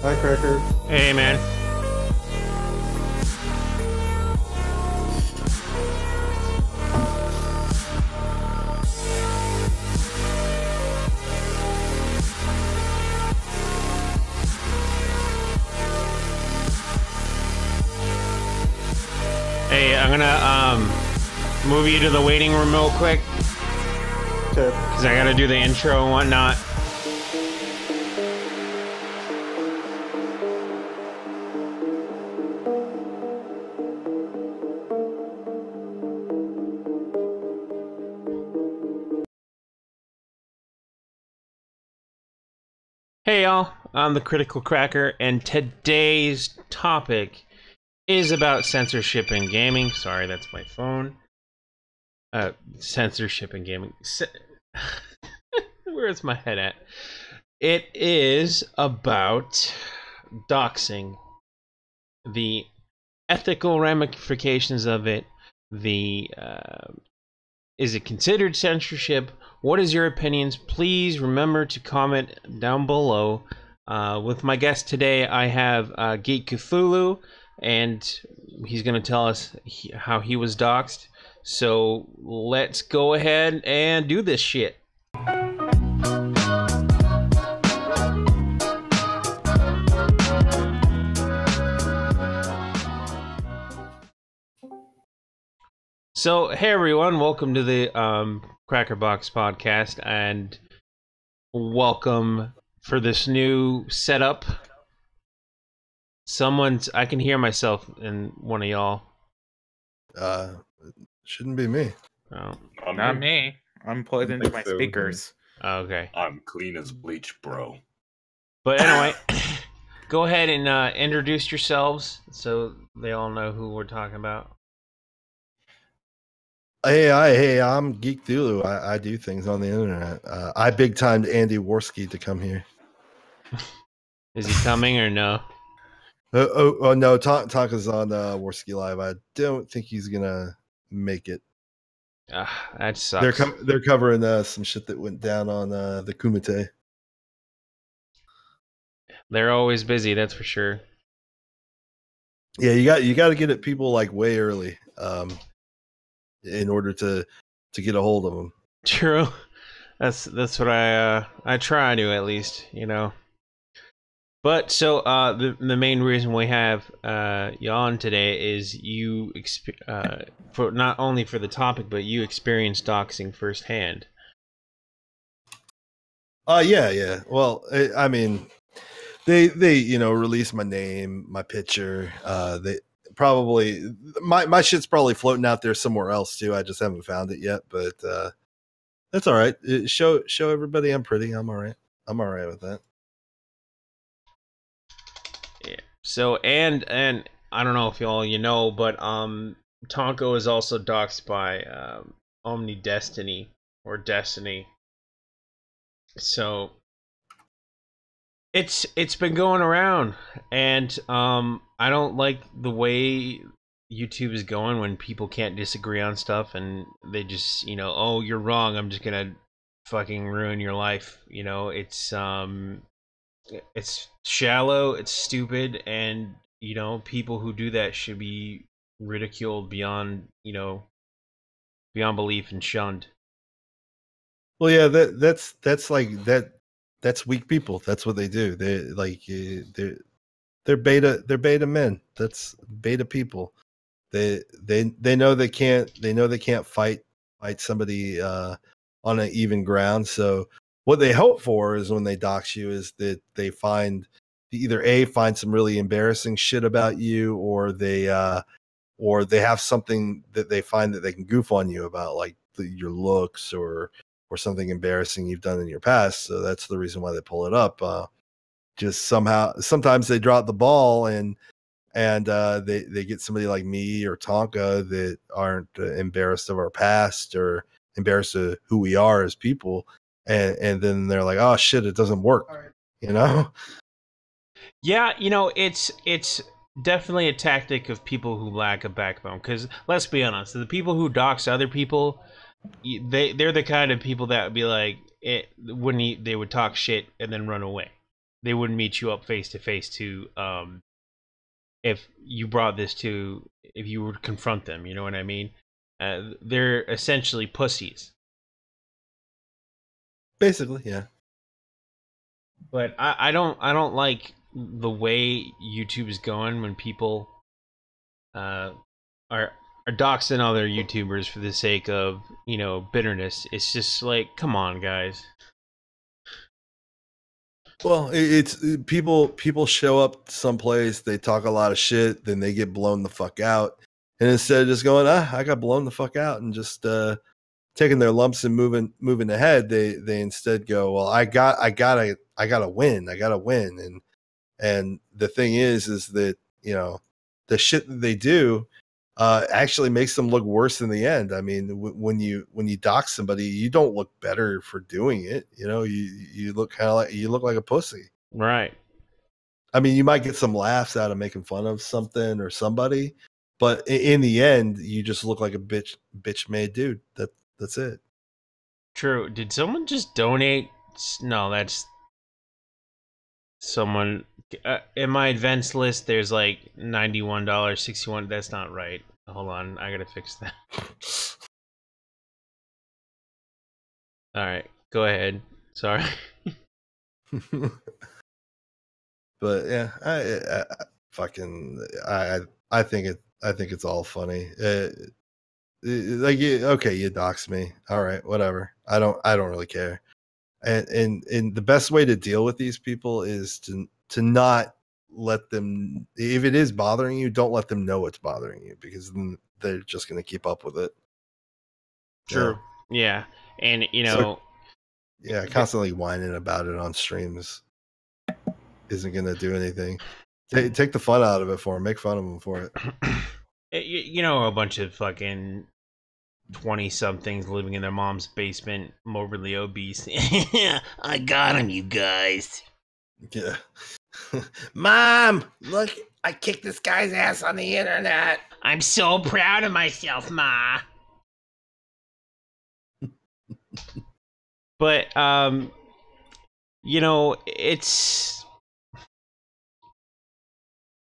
Hi, Cracker. Hey, man. Hey, I'm gonna move you to the waiting room real quick. Okay. Because I gotta do the intro and whatnot. Hey y'all, I'm the Critical Cracker, and today's topic is about censorship in gaming. Sorry, that's my phone. Censorship in gaming. Where's my head at? It is about doxing, the ethical ramifications of it, the is it considered censorship? What is your opinions? Please remember to comment down below. With my guest today, I have Geek Cthulhu, and he's going to tell us how he was doxed. So let's go ahead and do this shit. So, hey everyone, welcome to the CrackerBox podcast, and welcome for this new setup. I can hear myself in one of y'all. Shouldn't be me. Oh. Not me. I'm plugged into my speakers. Okay. I'm clean as bleach, bro. But anyway, go ahead and introduce yourselves so they all know who we're talking about. Hey, I'm Geek Cthulhu. I do things on the internet. I big timed Andy Worski to come here. Is he coming or no? Oh no, Tonka's on Worski Live. I don't think he's gonna make it. That sucks. They're covering some shit that went down on the Kumite. They're always busy, that's for sure. Yeah, you got to get at people like way early, in order to get a hold of them. True. That's what I try to, at least, you know. But so the main reason we have you on today is you for not only for the topic, but you experienced doxing firsthand. Yeah. Well, I mean, they released my name, my picture. They probably my shit's probably floating out there somewhere else too. I just haven't found it yet, but that's all right. Show everybody I'm pretty. I'm all right. I'm all right with that. Yeah. So and I don't know if you know, but Tonko is also doxed by Omni Destiny or Destiny. So it's been going around, and I don't like the way YouTube is going when people can't disagree on stuff and they just, oh, you're wrong, I'm just gonna fucking ruin your life. It's shallow, it's stupid, and people who do that should be ridiculed beyond belief and shunned. Well, yeah, that's like that. That's weak people. That's what they do. They're beta men. That's beta people. They know they can't fight somebody on an even ground. So what they hope for is when they dox you is that they find some really embarrassing shit about you, or they have something that they find that they can goof on you about, like your looks or something embarrassing you've done in your past. So that's the reason why they pull it up. Just sometimes they drop the ball and they get somebody like me or Tonka that aren't embarrassed of our past or embarrassed of who we are as people, and then they're like, oh shit, it doesn't work. Right. Yeah, it's definitely a tactic of people who lack a backbone, because let's be honest, the people who dox other people, they're the kind of people that would be like, they would talk shit and then run away. they wouldn't meet you up face to face to if you brought this to if you would confront them. You know what I mean? They're essentially pussies. Basically, yeah. But I don't like the way YouTube is going when people are doxing other YouTubers for the sake of, you know, bitterness. It's just like, come on, guys. Well, it's people show up someplace, they talk a lot of shit, then they get blown the fuck out, and instead of just going, I got blown the fuck out, and just taking their lumps and moving ahead, they instead go, well, I gotta win, and the thing is that, you know, the shit that they do actually makes them look worse in the end. I mean, when you dox somebody, you don't look better for doing it. You know, you look kind of like you look like a pussy. Right. I mean, you might get some laughs out of making fun of something or somebody, but in the end, you just look like a bitch made dude. That's it. True. Did someone just donate? No, that's someone. In my events list, there's like $91, 61. That's not right. Hold on, I gotta fix that. All right, go ahead. Sorry. But yeah, I think it's all funny. Like, okay, you dox me, all right, whatever. I don't really care. And the best way to deal with these people is to not let them, if it is bothering you, don't let them know it's bothering you, because then they're just going to keep up with it. True. Yeah. And you know, yeah, constantly whining about it on streams isn't going to do anything. Take the fun out of it for them. Make fun of them for it. You know, a bunch of fucking 20-somethings living in their mom's basement, morbidly obese. I got him, you guys. Yeah. Mom, look, I kicked this guy's ass on the internet. I'm so proud of myself, Ma. But you know, it's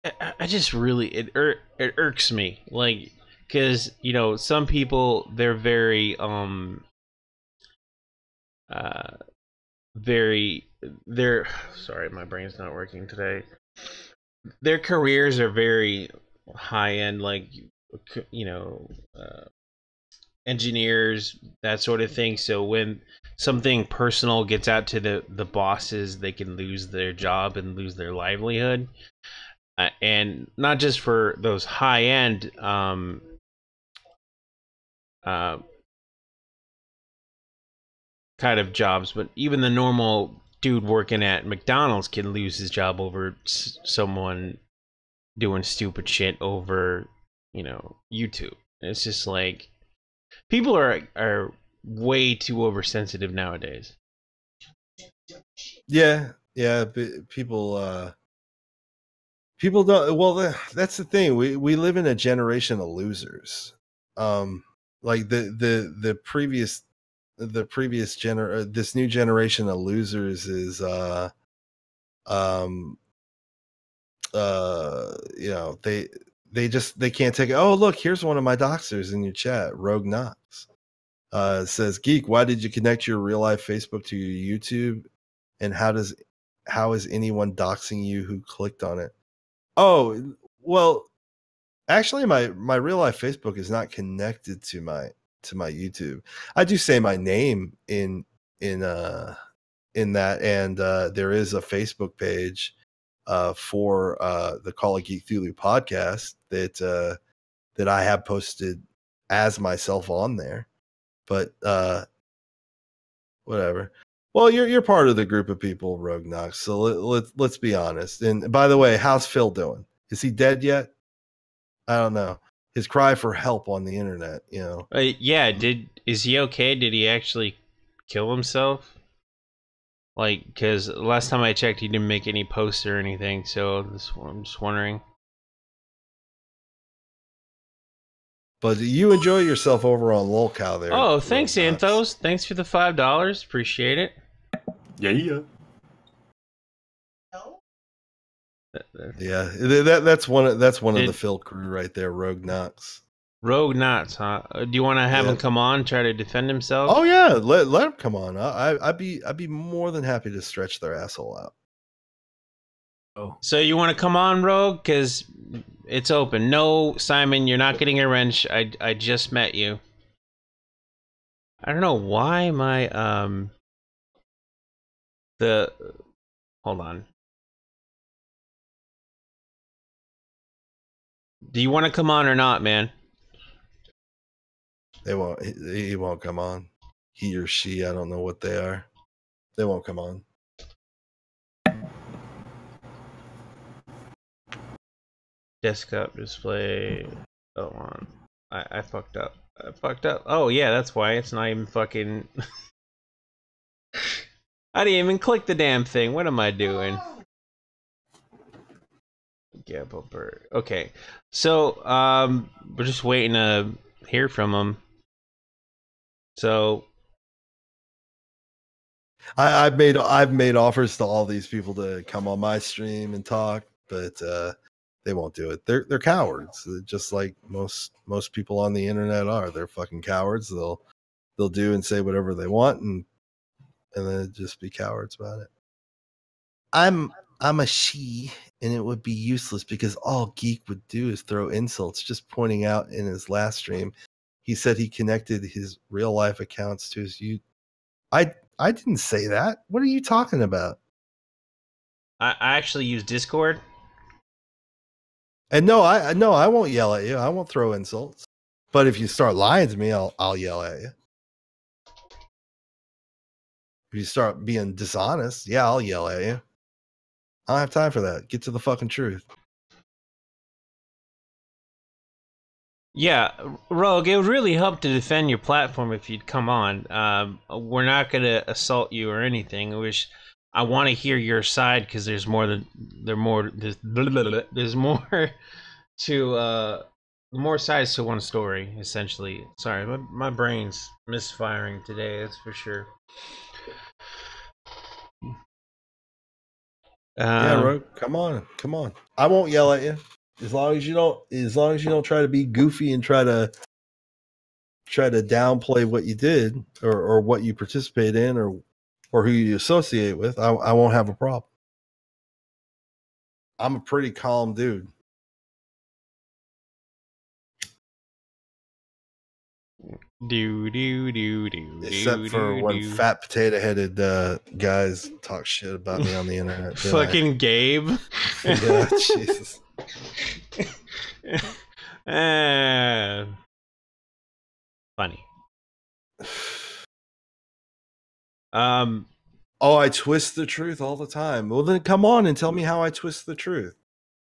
I just really it irks me, like, because, you know, some people, they're very they're sorry, my brain's not working today. Their careers are very high end, like, you know, engineers, that sort of thing. So when something personal gets out to the bosses, they can lose their job and lose their livelihood. And not just for those high end kind of jobs, but even the normal dude working at McDonald's can lose his job over someone doing stupid shit over, you know, YouTube. It's just like, people are way too oversensitive nowadays. Yeah, people don't. Well, that's the thing. We live in a generation of losers. Like the previous this new generation of losers is you know, they can't take it. Oh, look, here's one of my doxers in your chat, Rogue Knox. Says, Geek, why did you connect your real life Facebook to your YouTube? And how is anyone doxing you who clicked on it? Oh, well, actually my real life Facebook is not connected to my YouTube. I do say my name in that, and there is a Facebook page for the Call of Geek Thulu podcast that I have posted as myself on there. But whatever. Well, you're part of the group of people, Rogue Knox. So let's be honest. And by the way, how's Phil doing? Is he dead yet? I don't know. His cry for help on the internet, you know. Yeah, is he okay? Did he actually kill himself? Like, because last time I checked, he didn't make any posts or anything. So I'm just wondering. But you enjoy yourself over on LolCow there. Oh, thanks, Anthos. Thanks for the $5. Appreciate it. Yeah. Yeah, that's one of the Phil crew right there, Rogue Knox. Rogue Knots, huh? Do you want to have him come on, try to defend himself? Oh yeah, let him come on. I'd be more than happy to stretch their asshole out. Oh, so you want to come on, Rogue? Because it's open. No, Simon, you're not getting a wrench. I just met you. I don't know why my hold on. Do you want to come on or not, man? They won't. He won't come on. He or she, I don't know what they are. They won't come on. Desktop display. Go on. I fucked up. I fucked up. Oh yeah, that's why it's not even fucking. I didn't even click the damn thing. What am I doing? Yeah, bumper. Okay, so we're just waiting to hear from him. So I've made offers to all these people to come on my stream and talk, but they won't do it. They're cowards, just like most people on the internet are. They're fucking cowards. They'll do and say whatever they want, and then just be cowards about it. I'm a she, and it would be useless because all Geek would do is throw insults. Just pointing out in his last stream, he said he connected his real life accounts to his YouTube. I didn't say that. What are you talking about? I actually use Discord. And no, I won't yell at you. I won't throw insults. But if you start lying to me, I'll yell at you. If you start being dishonest, yeah, I'll yell at you. I don't have time for that. Get to the fucking truth. Yeah, Rogue, it would really help to defend your platform if you'd come on. We're not going to assault you or anything. I want to hear your side because there's more to more sides to one story, essentially. Sorry, my brain's misfiring today, that's for sure. Yeah, Rogue, come on. I won't yell at you. As long as you don't try to be goofy and try to downplay what you did or what you participate in or who you associate with, I won't have a problem. I'm a pretty calm dude. Except for when fat potato headed guys talk shit about me on the internet. Fucking Gabe. Yeah, Jesus. Funny. Oh, I twist the truth all the time. Well, then come on and tell me how I twist the truth.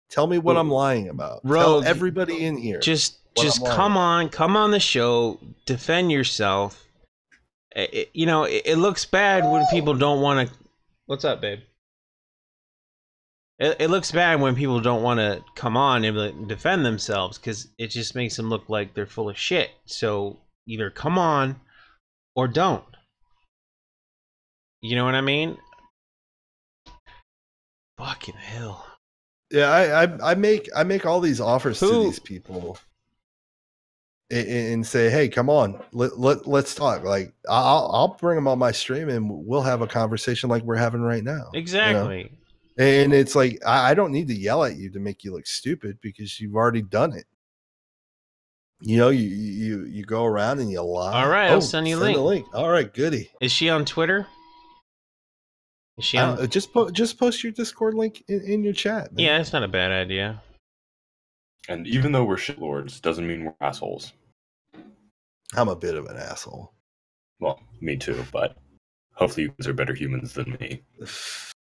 Tell me what I'm lying about. Rogue, tell everybody in here. Just come on the show, defend yourself. It looks bad when people don't want to. What's up, babe? It looks bad when people don't want to come on and defend themselves because it just makes them look like they're full of shit. So either come on or don't. You know what I mean? Fucking hell. Yeah, I make all these offers to these people and say, hey, come on, let's talk. Like I'll bring them on my stream and we'll have a conversation like we're having right now. Exactly. You know? And it's like I don't need to yell at you to make you look stupid because you've already done it. You know, you go around and you lie. All right, I'll send you a link. All right, goody. Is she on Twitter? Is she on? Just post your Discord link in your chat, man. Yeah, it's not a bad idea. And even though we're shitlords, doesn't mean we're assholes. I'm a bit of an asshole. Well, me too, but hopefully you guys are better humans than me.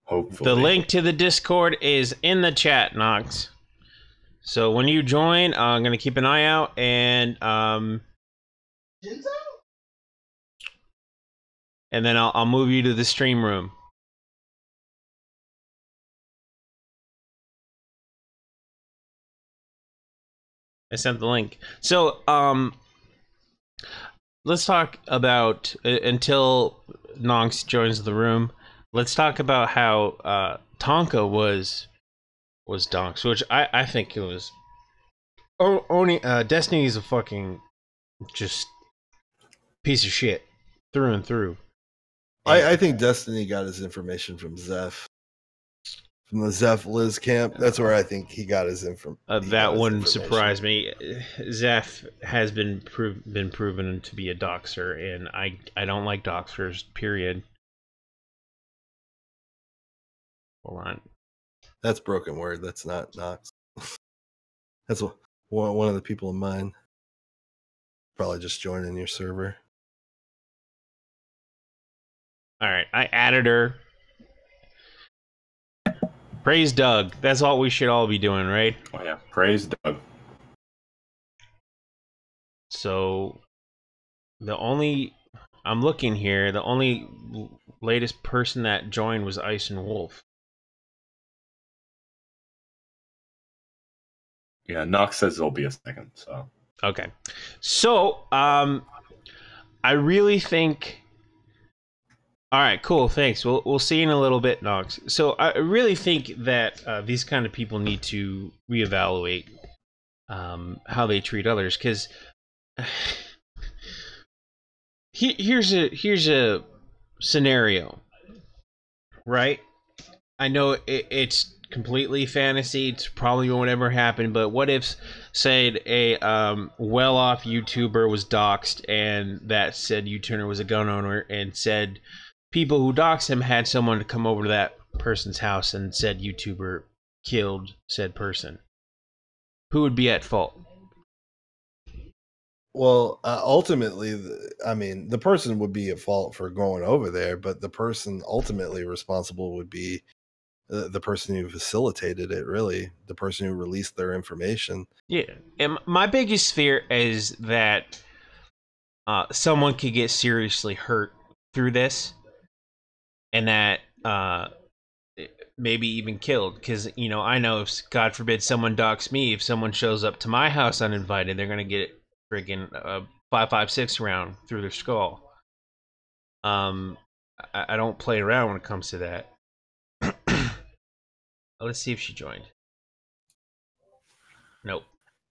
Hopefully. The link to the Discord is in the chat, Knox. So when you join, I'm gonna keep an eye out and then I'll move you to the stream room. I sent the link. So let's talk about until Knox joins the room. Let's talk about how Tonka was was doxxed, which I think it was. Only Destiny is a fucking just piece of shit through and through. I think Destiny got his information from Zeph. From the Zeph Liz camp. That's where I think he got his information. That wouldn't surprise me. Zeph has been proven to be a doxer, and I don't like doxers, period. Hold on. That's broken word. That's not Nox. That's one of the people in mine. Probably just joining your server. All right, I added her. Praise Doug. That's all we should all be doing, right? Oh yeah, praise Doug. So, I'm looking here, the only latest person that joined was Ice and Wolf. Yeah, Nox says there'll be a second, so. Okay. So, I really think... Alright, cool, thanks. We'll see you in a little bit, Nox. So, I really think that these kind of people need to reevaluate how they treat others, because... Here's a scenario, right? I know it's completely fantasy. It's probably won't ever happen. But what if, say, a well-off YouTuber was doxxed, and that said YouTuber was a gun owner, and said people who doxed him had someone to come over to that person's house, and said YouTuber killed said person? Who would be at fault? Well, ultimately, I mean, the person would be at fault for going over there, but the person ultimately responsible would be the person who facilitated it, really. The person who released their information. Yeah. And my biggest fear is that someone could get seriously hurt through this, and that maybe even killed. Because, you know, I know if, God forbid, someone doxes me, if someone shows up to my house uninvited, they're going to get friggin' 5.56 round through their skull. I don't play around when it comes to that. Let's see if she joined. Nope.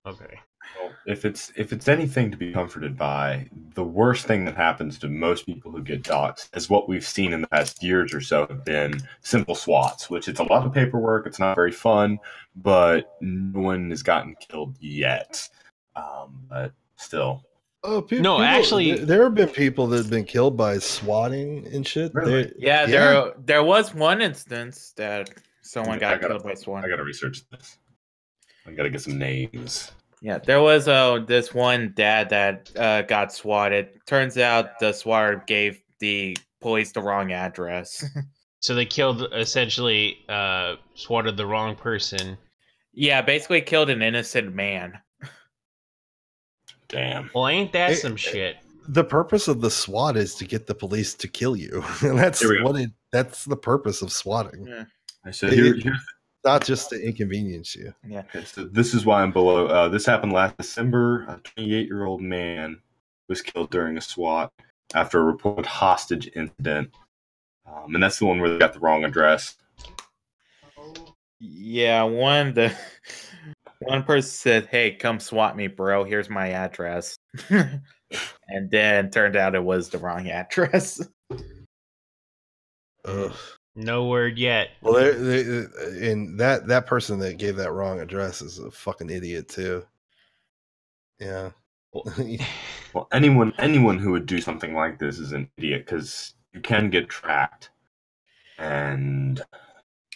Okay. Well, if it's anything to be comforted by, the worst thing that happens to most people who get doxxed, is what we've seen in the past years or so, have been simple swats, which it's a lot of paperwork. It's not very fun, but no one has gotten killed yet. But still. Oh, no, actually, there have been people that have been killed by swatting and shit. Really? Yeah, there was one instance that someone got killed by swatting. I gotta research this. I gotta get some names. Yeah, there was this one dad that got swatted. Turns out the swatter gave the police the wrong address. So they killed, essentially, swatted the wrong person. Yeah, basically killed an innocent man. Damn. Well, ain't that some shit? The purpose of the SWAT is to get the police to kill you. And that's that's the purpose of swatting. Yeah. So here's not just to inconvenience you. Yeah. Okay, so this is why I'm below. This happened last December. A 28-year-old man was killed during a SWAT after a reported hostage incident. And that's the one where they got the wrong address. Yeah, one person said, "Hey, come swat me, bro. Here's my address." And then turned out it was the wrong address. Ugh. No word yet. Well, and that person that gave that wrong address is a fucking idiot too. Yeah. Well, anyone who would do something like this is an idiot, because you can get tracked, and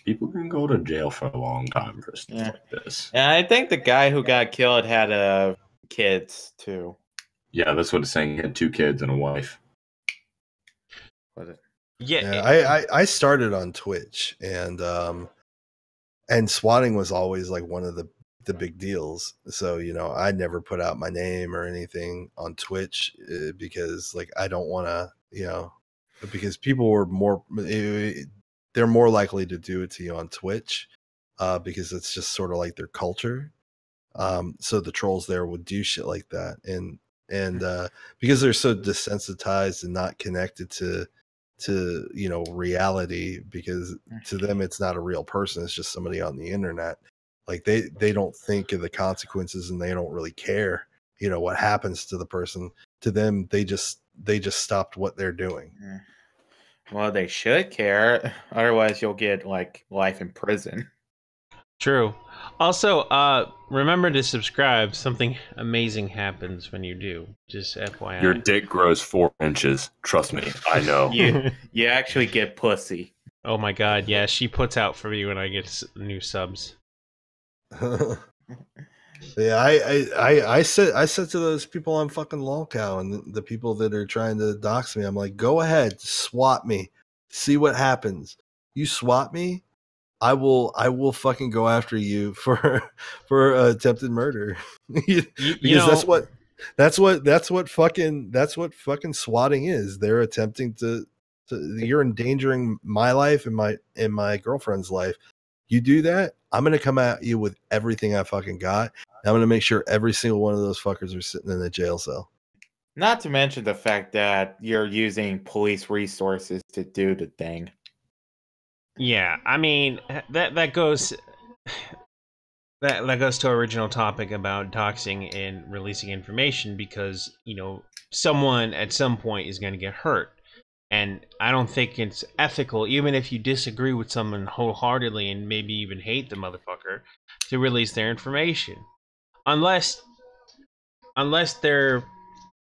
people can go to jail for a long time for stuff like this. And I think the guy who got killed had kids too. Yeah, that's what it's saying. He had 2 kids and a wife. Was it? Yeah. I started on Twitch, and swatting was always like one of the big deals. So, you know, I never put out my name or anything on Twitch because, like, I don't want to, you know, because people were they're more likely to do it to you on Twitch because it's just sort of like their culture. So the trolls there would do shit like that, and because they're so desensitized and not connected to to reality, because to them it's not a real person, it's just somebody on the internet. Like they don't think of the consequences, and they don't really care what happens to the person. To them, they just stopped what they're doing. Well, they should care, otherwise you'll get like life in prison. True. Also, remember to subscribe. Something amazing happens when you do. Just FYI. Your dick grows 4 inches. Trust me, I know. You actually get pussy. Oh my god, yeah, she puts out for me when I get new subs. Yeah, I said to those people on fucking lolcow, and the people that are trying to dox me, I'm like, go ahead, swat me, see what happens. You swat me, I will fucking go after you for attempted murder. Because that's what fucking swatting is. They're attempting to you're endangering my life and my girlfriend's life. You do that, I'm gonna come at you with everything I fucking got. I'm gonna make sure every single one of those fuckers are sitting in a jail cell. Not to mention the fact that you're using police resources to do the thing. Yeah, I mean that goes that goes to our original topic about doxing and releasing information, because someone at some point is going to get hurt, and I don't think it's ethical, even if you disagree with someone wholeheartedly and maybe even hate the motherfucker, to release their information, unless they're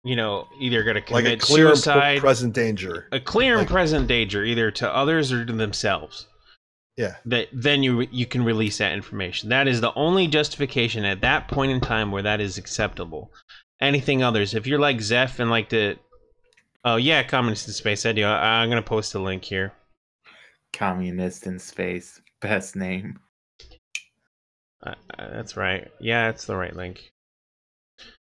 either going to commit like a clear suicide, present danger, a clear and present danger, either to others or to themselves. Yeah. Then you can release that information. That is the only justification at that point in time where that is acceptable. Anything others, if you're like Zeph and like to, oh yeah, Communist in Space, I do. I'm gonna post a link here. Communist in Space, best name. That's right. Yeah, that's the right link.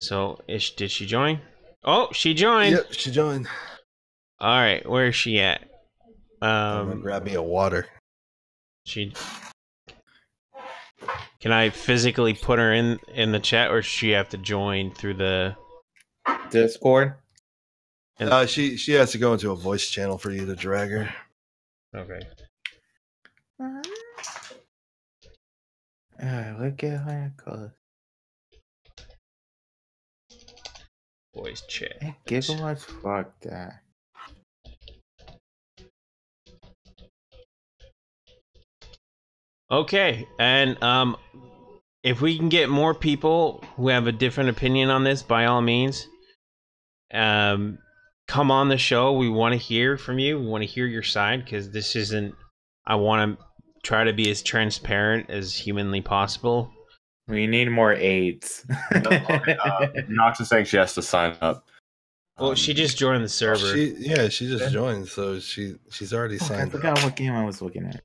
So, did she join? Oh, she joined. Yep, she joined. All right, where is she at? I'm gonna grab me a water. Can I physically put her in the chat, or does she have to join through the Discord? She has to go into a voice channel for you to drag her. Okay. Look at her clothes. Voice chat. Hey, gigawatts, fuck that. Okay, and if we can get more people who have a different opinion on this, by all means, come on the show. We want to hear from you. We want to hear your side, because this isn't. I want to try to be as transparent as humanly possible. We need more aides. Nox is saying she has to sign up. Well, she just joined the server. She just joined, so she's already signed up. I forgot what game I was looking at.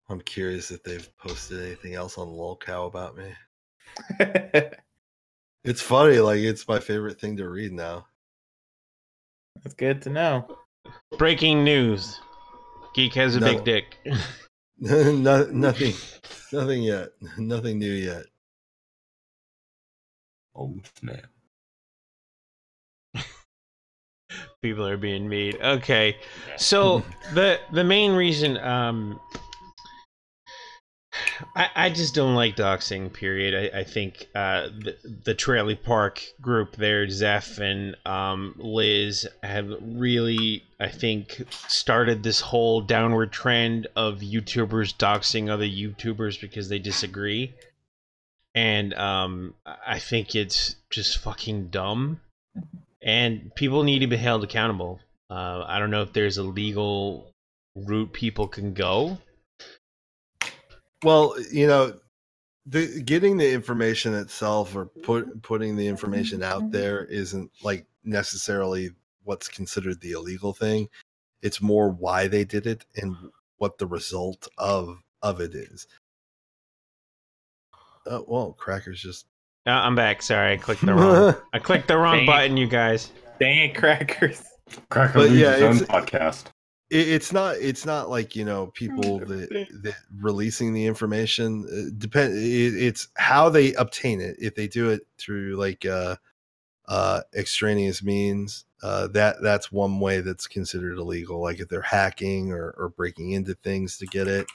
I'm curious if they've posted anything else on lolcow about me. It's funny, like it's my favorite thing to read now. That's good to know. Breaking news: Geek has a big dick. Nothing yet. Nothing new yet. Oh snap! People are being mean. Okay, so the main reason I just don't like doxing, period. I think the Trailer Park group there, Zeph and Liz, have really, I think, started this whole downward trend of YouTubers doxing other YouTubers because they disagree. And I think it's just fucking dumb. And people need to be held accountable. I don't know if there's a legal route people can go. Well, getting the information itself, or putting the information out there, isn't like necessarily what's considered the illegal thing. It's more why they did it and what the result of it is. Well, Cracker's just. I'm back. Sorry, I clicked the wrong button, you guys. Dang it, Crackers. Cracker leads his own podcast. it's not like, you know, people that releasing the information. It's how they obtain it. If they do it through like extraneous means, that's one way that's considered illegal. Like if they're hacking or breaking into things to get it,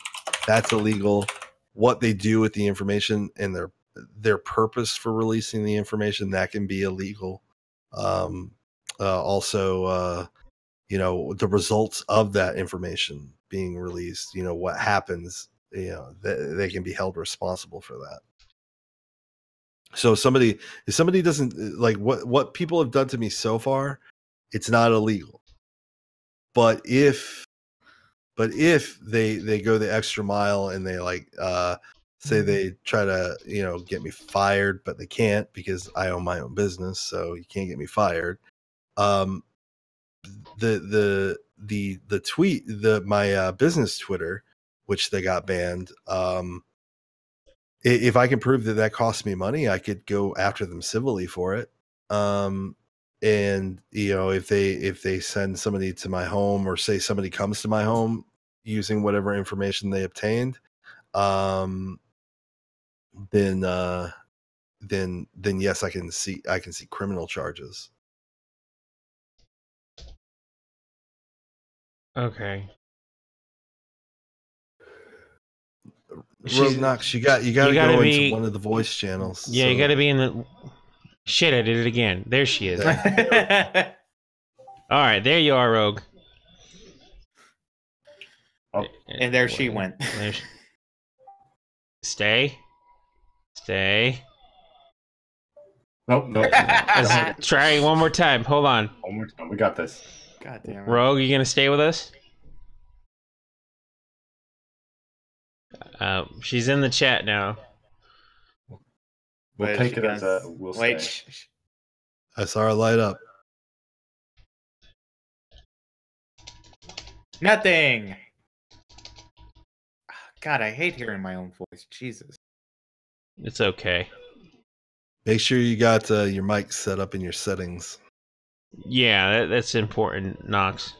that's illegal. What they do with the information and their purpose for releasing the information, that can be illegal. Also, you know, the results of that information being released, you know, what happens, you know, they can be held responsible for that. So if somebody doesn't like what people have done to me so far, it's not illegal. But if they go the extra mile and they like say they try to, you know, get me fired, but they can't because I own my own business, so you can't get me fired. The tweet, my business Twitter, which they got banned, if I can prove that cost me money, I could go after them civilly for it. And you know, if they send somebody to my home, or say somebody comes to my home using whatever information they obtained, then yes, I can see criminal charges. Okay. Rogue Knox, you got to go into one of the voice channels. Yeah, so. You got to be in the. Shit, I did it again. There she is. All right, there you are, Rogue. Oh, and there she went. Stay. Nope. Let's try one more time. Hold on. One more time. We got this. God damn it. Rogue, you gonna stay with us? She's in the chat now. We'll take it as a we'll wait. I saw her light up. Nothing. God, I hate hearing my own voice. Jesus. It's okay. Make sure you got your mic set up in your settings. Yeah, that's important, Knox.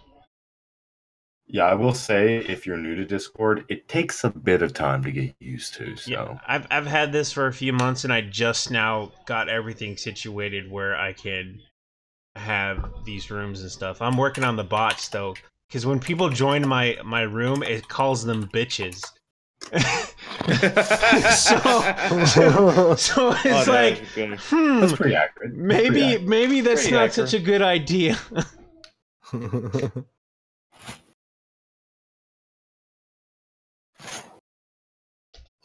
Yeah, I will say, if you're new to Discord, it takes a bit of time to get used to. So yeah, I've had this for a few months, and I just now got everything situated where I can have these rooms and stuff. I'm working on the bots though, because when people join my room, it calls them bitches. so it's like, that's pretty accurate. Maybe that's pretty not accurate. Such a good idea.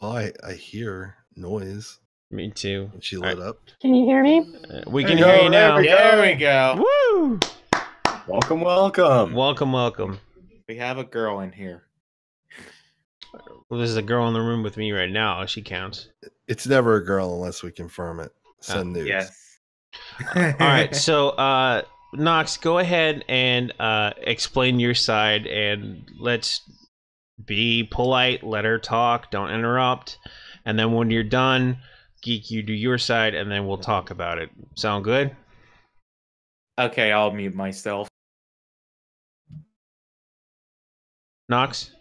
Well, I hear noise. Me too. And she lit up. Can you hear me? We can hear you now. There we go. Woo! Welcome. We have a girl in here. Well, there's a girl in the room with me right now. She counts. It's never a girl unless we confirm it. Send news. Yes. All right. So, Knox, go ahead and explain your side, and let's be polite. Let her talk. Don't interrupt. And then when you're done, Geek, you do your side, and then we'll talk about it. Sound good? Okay, I'll mute myself. Knox?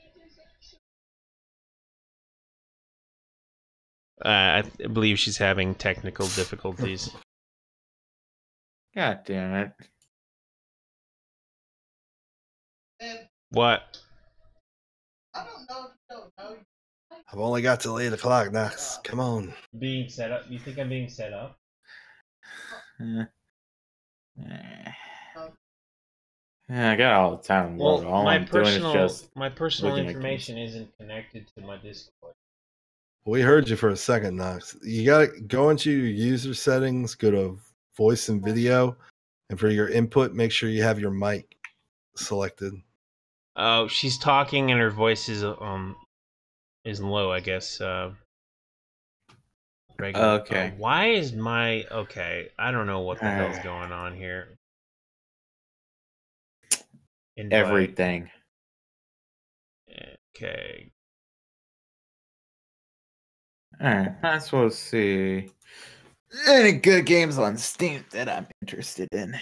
I believe she's having technical difficulties. God damn it. What? I don't know. I've only got till 8 o'clock, Knox. Come on. Being set up? You think I'm being set up? Yeah, I got all the time. Well, all my I'm doing is just my personal information isn't connected to my Discord. We heard you for a second, Knox. You gotta go into your user settings, go to voice and video, and for your input, make sure you have your mic selected. Oh, she's talking and her voice is low, I guess. Okay. Why is my I don't know what the hell's going on here. Invite. Everything. Okay. Alright, let's supposed to see any good games on Steam that I'm interested in.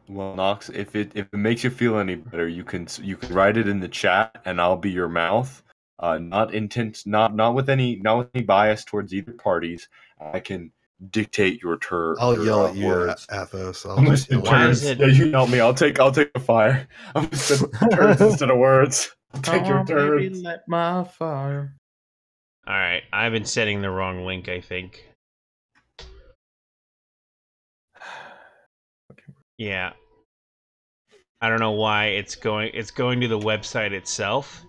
Well, Knox, if it makes you feel any better, you can write it in the chat, and I'll be your mouth. Not intent, not with any bias towards either parties. I can dictate your I'll yell at you, words. Athos. I'm gonna say Why is turds. it- Yeah, you help me. I'll take the fire. I'm gonna say turds instead of words. I'll take your Baby, turds. let my fire. All right, I've been setting the wrong link, I think. Yeah. I don't know why it's going to the website itself.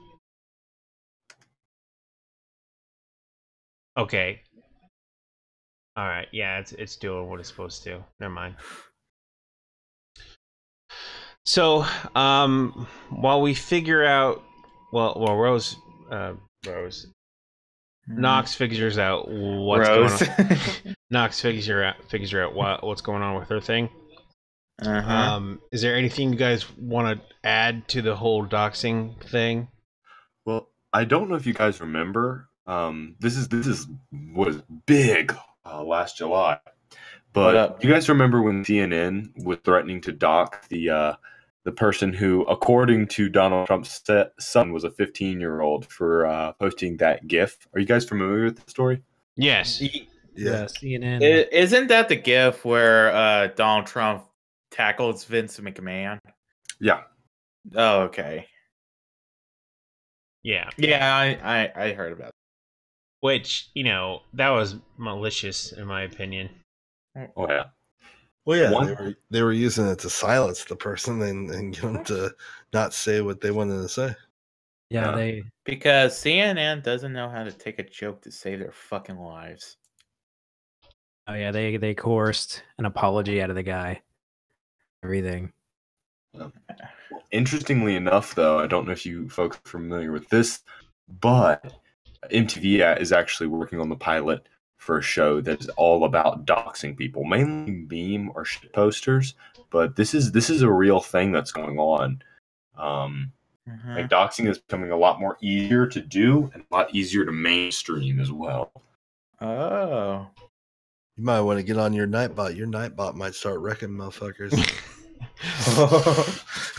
Okay. All right. Yeah, it's doing what it's supposed to. Never mind. So, while we figure out well Rose Knox figures out what's Rose. going on. Knox figures out what's going on with her thing. Is there anything you guys want to add to the whole doxing thing? Well, I don't know if you guys remember. This was big last July. But you guys remember when CNN was threatening to dox the person who, according to Donald Trump's son, was a 15-year-old for posting that GIF? Are you guys familiar with the story? Yes. Yeah, CNN. Isn't that the GIF where Donald Trump tackles Vince McMahon? Yeah. Oh, okay. Yeah. Yeah, I heard about it. Which, that was malicious in my opinion. Oh yeah. Well, yeah, they were using it to silence the person and get them to not say what they wanted to say. Yeah, because CNN doesn't know how to take a joke to save their fucking lives. Oh yeah, they coerced an apology out of the guy. Everything. Interestingly enough, though, I don't know if you folks are familiar with this, but MTV is actually working on the pilot for a show that is all about doxing people, mainly meme or shit posters. But this is a real thing that's going on. Like doxing is becoming a lot more easier to do and a lot easier to mainstream as well. Oh. You might want to get on your Nightbot. Your Nightbot might start wrecking motherfuckers.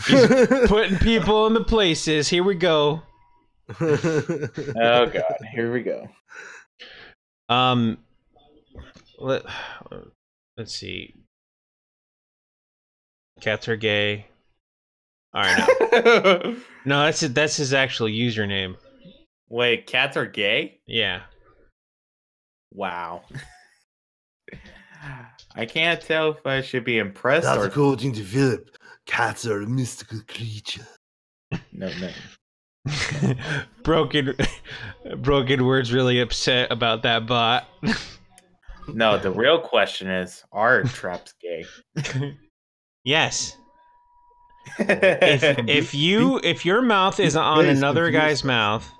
He's putting people in the places. Here we go. Oh god, here we go. Let's see. Cats are gay. All right. No, that's his actual username. Wait, cats are gay? Yeah. Wow. I can't tell if I should be impressed That's or according to Philip. Cats are a mystical creature. no. Broken Word's really upset about that bot. No, the real question is, are traps gay? Yes. If your mouth is on another guy's mouth.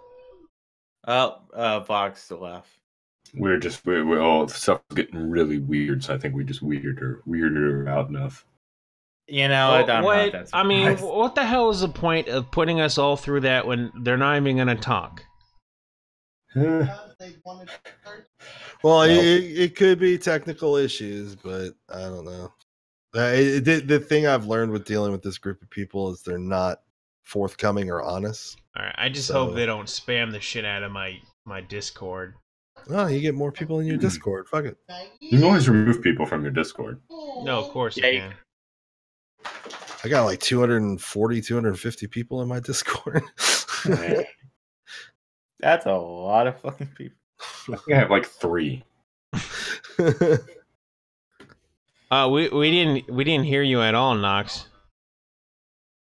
Vox to laugh. We're all stuff's getting really weird, so I think we just weirder out enough. You know, I'm not that I mean, surprised. what the hell is the point of putting us all through that when they're not even going to talk? Well, it could be technical issues, but I don't know. The thing I've learned with dealing with this group of people is they're not forthcoming or honest. All right, I just hope they don't spam the shit out of my Discord. Oh, you get more people in your Discord. Fuck it. You can always remove people from your Discord. No, of course you can. I got like 240, 250 people in my Discord. That's a lot of fucking people. I think I have like 3. We didn't hear you at all, Knox.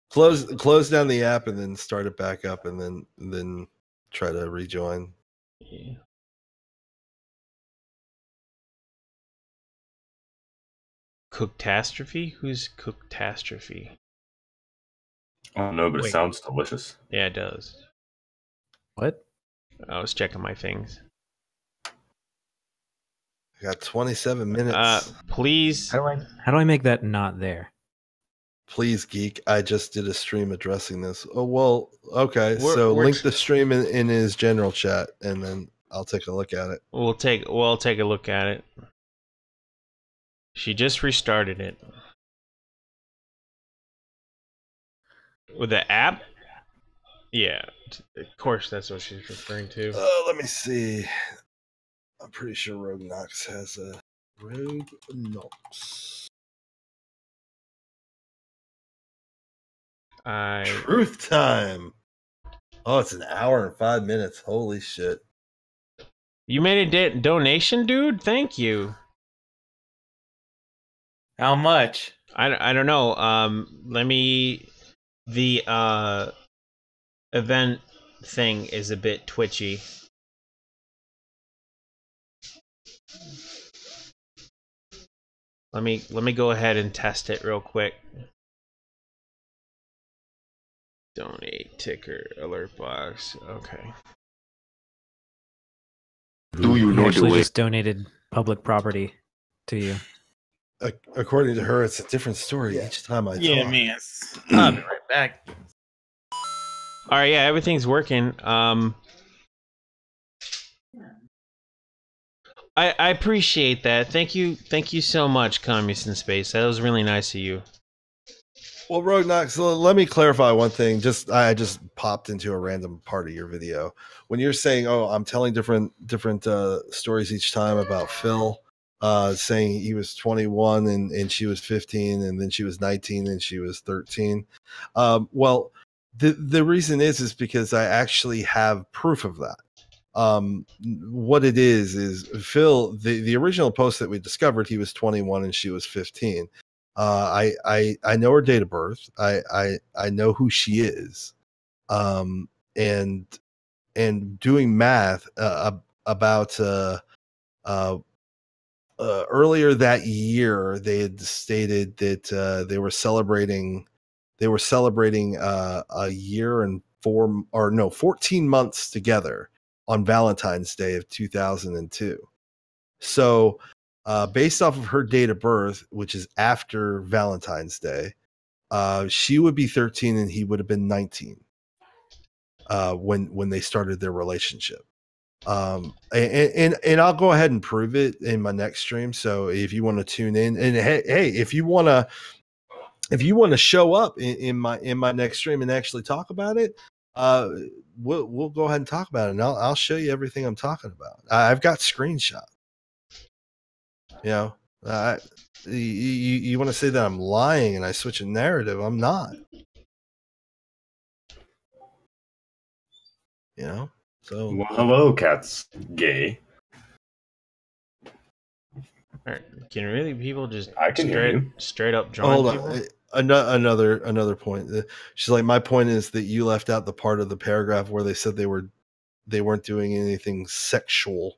Close down the app and then start it back up and then try to rejoin. Yeah. Cooktastrophe? Who's Cooktastrophe? I don't know, but it sounds delicious. Yeah, it does. What? I was checking my things. I got 27 minutes. Please. How do I make that not there? Please, Geek. I just did a stream addressing this. Oh, well, okay. We're link the stream in his general chat, and then I'll take a look at it. We'll take a look at it. She just restarted it. With the app? Yeah, of course that's what she's referring to. Let me see. I'm pretty sure Rogue Knox has a Rogue Knox. Truth time. Oh, it's an hour and 5 minutes. Holy shit. You made a donation, dude? Thank you. How much? I don't know. Let me. The event thing is a bit twitchy. Let me go ahead and test it real quick. Donate ticker alert box. Okay. Do you know the way? Just donated public property to you. According to her, it's a different story each time I talk. Man. I'll be right back. All right, yeah, everything's working. I appreciate that. Thank you so much, Communist in Space. That was really nice of you. Well, Rogue Knox, let me clarify one thing. I just popped into a random part of your video. When you're saying, "Oh, I'm telling different stories each time about Phil," saying he was 21 and she was 15, and then she was 19 and she was 13. Well, the reason is because I actually have proof of that. What it is Phil, the original post that we discovered, he was 21 and she was 15. I know her date of birth. I know who she is. And doing math about earlier that year, they had stated that they were celebrating a year and 14 months together on Valentine's Day of 2002. So, based off of her date of birth, which is after Valentine's Day, she would be 13 and he would have been 19 when they started their relationship. And I'll go ahead and prove it in my next stream. So if you want to tune in, and hey, if you want to show up in my next stream and actually talk about it, we'll go ahead and talk about it, and I'll show you everything I'm talking about. I've got screenshots. You know, you want to say that I'm lying and I switch a narrative? I'm not. You know, so Well, hello, Cat's gay. Can really people just I can hear you. straight up join hold people? on. Another point. She's like, my point is that you left out the part of the paragraph where they said they weren't doing anything sexual.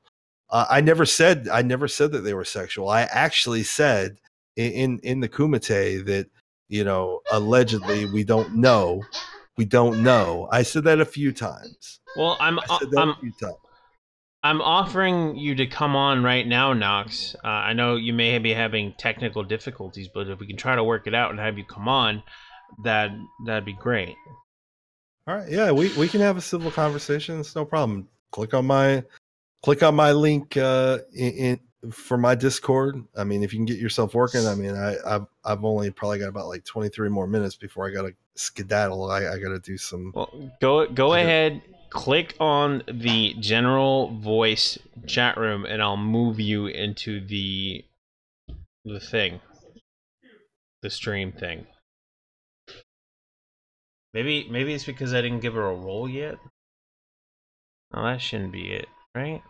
I never said that they were sexual. I actually said in the Kumite that, you know, allegedly we don't know. I said that a few times. Well, I'm offering you to come on right now, Knox. I know you may be having technical difficulties, but if we can try to work it out and have you come on, that'd be great. All right, yeah, we can have a civil conversation. It's no problem. Click on my link in for my Discord. I mean, if you can get yourself working. I mean, I've only probably got about like 23 more minutes before I gotta skedaddle. I gotta do some. Well, go ahead. Click on the general voice chat room, and I'll move you into the thing, the stream thing. Maybe it's because I didn't give her a role yet. No, that shouldn't be it, right?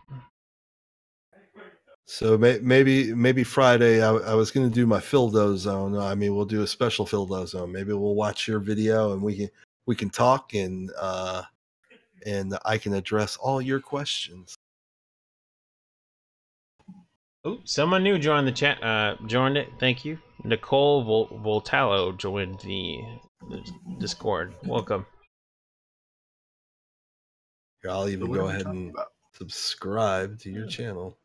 So maybe Friday I was going to do my Fildo zone. I mean, we'll do a special Fildo zone. Maybe we'll watch your video and we can talk and I can address all your questions. Oh, someone new joined the chat. Joined it. Thank you. Nicole Voltalo joined the Discord. Welcome. Here, I'll even go ahead and subscribe to your channel.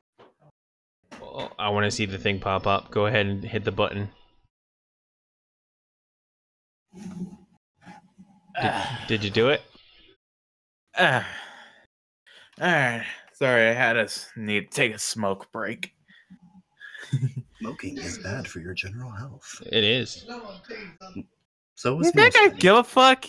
Well, I want to see the thing pop up. Go ahead and hit the button. Did you do it? All right. Sorry, I had need to take a smoke break. Smoking is bad for your general health. It is. So was You think I most. give a fuck?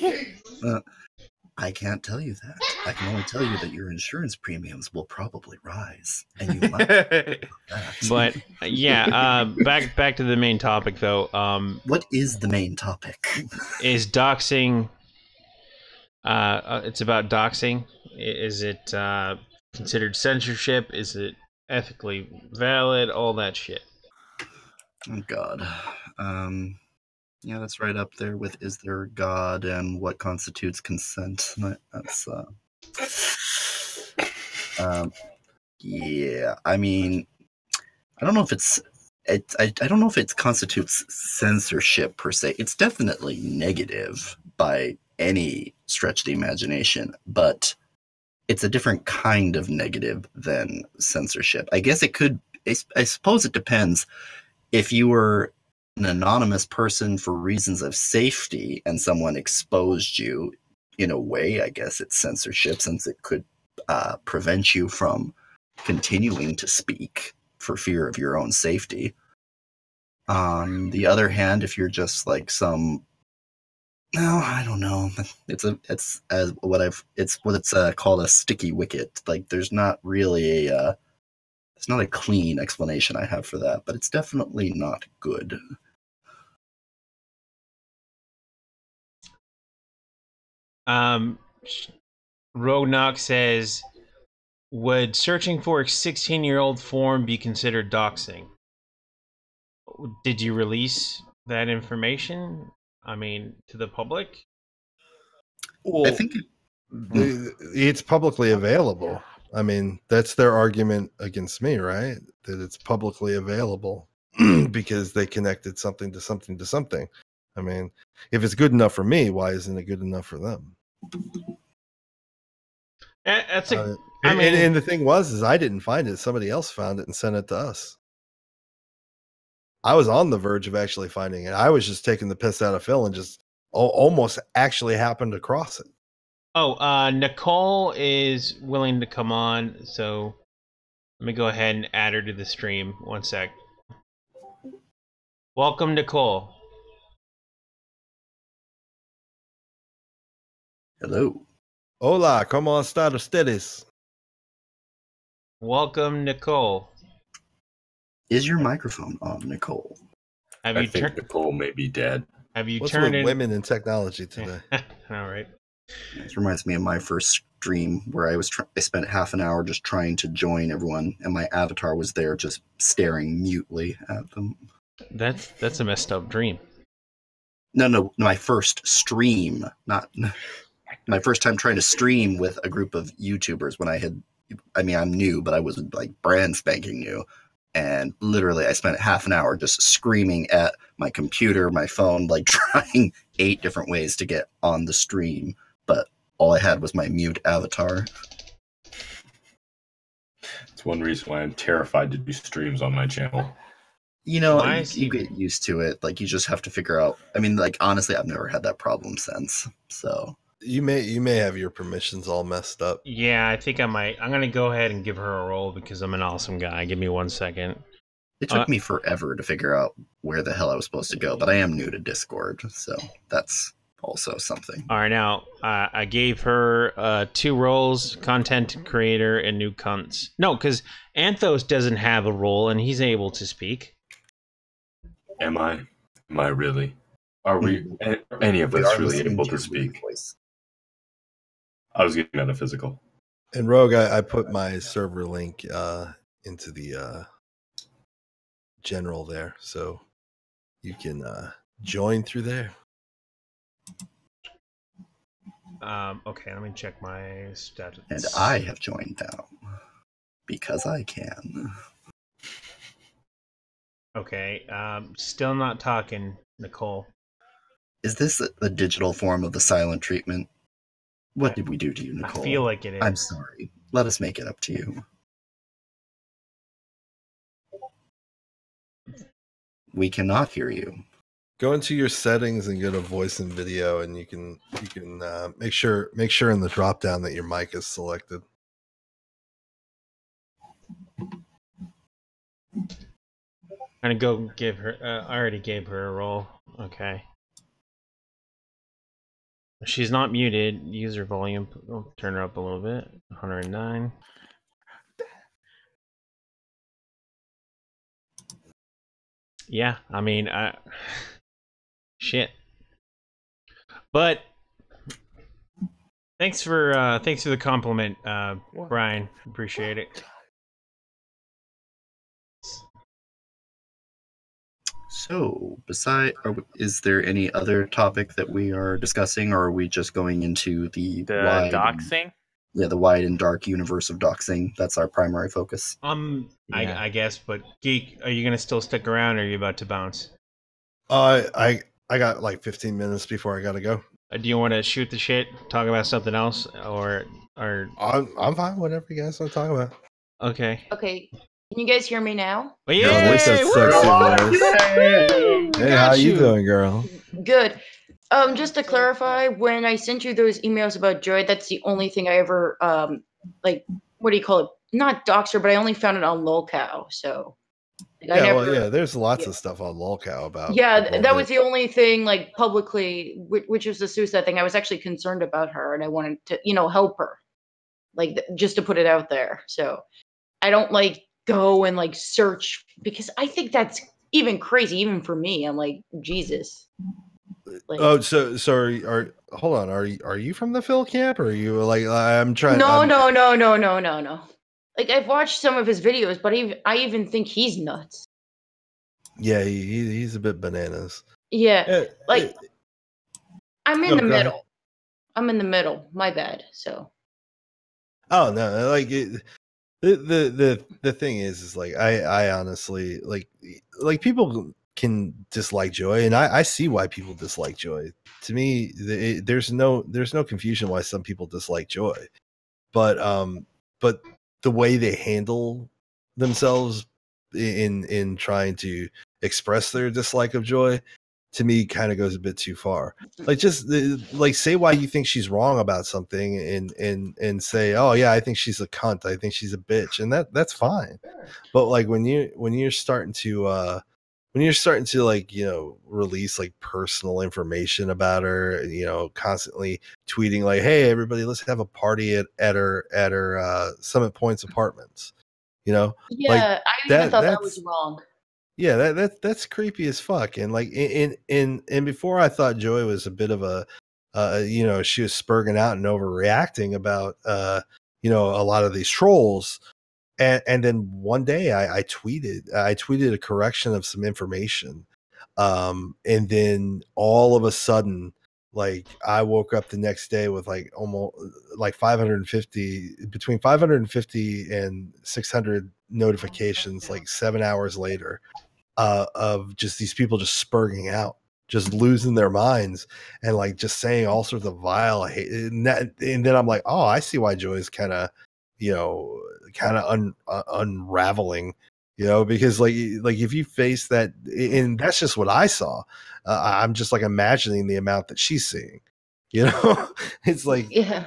I can't tell you that. I can only tell you that your insurance premiums will probably rise, and you might that. But yeah, back to the main topic though. What is the main topic? Is doxing? It's about doxing. Is it considered censorship? Is it ethically valid? All that shit. Oh God. Yeah, that's right up there with "Is there a God?" and "What constitutes consent?" That's yeah. I mean, I don't know if I don't know if it constitutes censorship per se. It's definitely negative by any stretch of the imagination, but it's a different kind of negative than censorship. I guess it could. I suppose it depends. If you were an anonymous person for reasons of safety and someone exposed you in a way, I guess it's censorship, since it could prevent you from continuing to speak for fear of your own safety. On the other hand, if you're just like no, I don't know. It's what it's called a sticky wicket. Like there's not really it's not a clean explanation I have for that, but it's definitely not good. Rogue says, would searching for a 16-year-old form be considered doxing? Did you release that information? I mean, to the public? Well, I think it's publicly available. I mean, that's their argument against me, right? That it's publicly available because they connected something to something to something. I mean, if it's good enough for me, why isn't it good enough for them? That's a. And the thing is I didn't find it. Somebody else found it and sent it to us. I was on the verge of actually finding it. I was just taking the piss out of Phil and just almost actually happened across it. Oh, Nicole is willing to come on, so let me go ahead and add her to the stream. One sec. Welcome, Nicole. Hello. Hola, ¿cómo están ustedes? Welcome, Nicole. Is your microphone on, Nicole? I think Nicole may be dead. Have you What's turned with in women in technology today? All right. This reminds me of my first stream where I spent half an hour just trying to join everyone, and my avatar was there just staring mutely at them. That's a messed up dream. No, my first stream, not my first time trying to stream with a group of YouTubers when I'm new, but I was like brand spanking new. And literally I spent half an hour just screaming at my computer, my phone, like trying 8 different ways to get on the stream. But all I had was my mute avatar. It's one reason why I'm terrified to do streams on my channel. You know, you get used to it. Like, you just have to figure out. I mean, like, honestly, I've never had that problem since. So you may have your permissions all messed up. Yeah, I think I might. I'm gonna go ahead and give her a roll because I'm an awesome guy. Give me 1 second. it took me forever to figure out where the hell I was supposed to go. But I am new to Discord, so that's also something. All right, now I gave her 2 roles: content creator and new cunts. No, because Anthos doesn't have a role and he's able to speak. Am I? Am I really? Are we? Any of us really able to speak? I was getting metaphysical. And Rogue, I put my server link into the general there, so you can join through there. Okay, let me check my status. And I have joined now because I can. Okay, still not talking, Nicole. Is this a digital form of the silent treatment? What did we do to you, Nicole? I feel like it is. I'm sorry. Let us make it up to you. We cannot hear you. Go into your settings and go to voice and video, and you can make sure in the drop down that your mic is selected. I'm gonna go give her. I already gave her a roll. Okay. She's not muted. User volume. I'll turn her up a little bit. 109. Yeah, I mean, shit. But thanks for the compliment, Brian. Appreciate it. So, is there any other topic that we are discussing, or are we just going into the wide, doxing? The wide and dark universe of doxing? That's our primary focus. Yeah. I guess. But Geek, are you gonna still stick around, or are you about to bounce? I got like 15 minutes before I gotta go. Do you want to shoot the shit, talk about something else, or? I'm fine. Whatever you guys want to talk about. Okay. Okay. Can you guys hear me now? Well, Girl, yeah. where's that sexy voice? Hey, how you doing, girl? Good. Just to clarify, when I sent you those emails about Joy, that's the only thing I ever like. What do you call it? Not Doxer, but I only found it on Lolcow. So. Like, There's lots of stuff on Lolcow about. Yeah, that was the only thing, like, publicly, which was the suicide thing. I was actually concerned about her, and I wanted to, help her, like, just to put it out there. So I don't like go and like search, because I think that's even crazy, even for me. I'm like, Jesus. Like, so hold on. Are you from the Phil camp, or are you like I'm trying? No. Like, I've watched some of his videos, but I even think he's nuts. Yeah, he's a bit bananas. Yeah, like I'm in the middle. Ahead. I'm in the middle. My bad. So. Oh no, like the thing is like I honestly like people can dislike Joy, and I see why people dislike Joy. To me, there's no confusion why some people dislike Joy, but the way they handle themselves in trying to express their dislike of Joy, to me, kind of goes a bit too far. Like, just like say why you think she's wrong about something, and say, oh yeah, I think she's a cunt, I think she's a bitch, and that's fine. But like when you're starting to like release like personal information about her, constantly tweeting like, hey everybody, let's have a party at her Summit Point's apartments, Yeah, like I even thought that was wrong. yeah, that's creepy as fuck. And like and before, I thought Joy was a bit of a she was spurging out and overreacting about a lot of these trolls. And then one day I tweeted a correction of some information. And then all of a sudden, like, I woke up the next day with like almost like 550 between 550 and 600 notifications, like 7 hours later, of just these people just spurging out, just losing their minds, and like just saying all sorts of vile hate. And then I'm like, oh, I see why Joy's kind of unraveling, because like if you face that, and that's just what I saw. I'm just like imagining the amount that she's seeing. It's like, Yeah.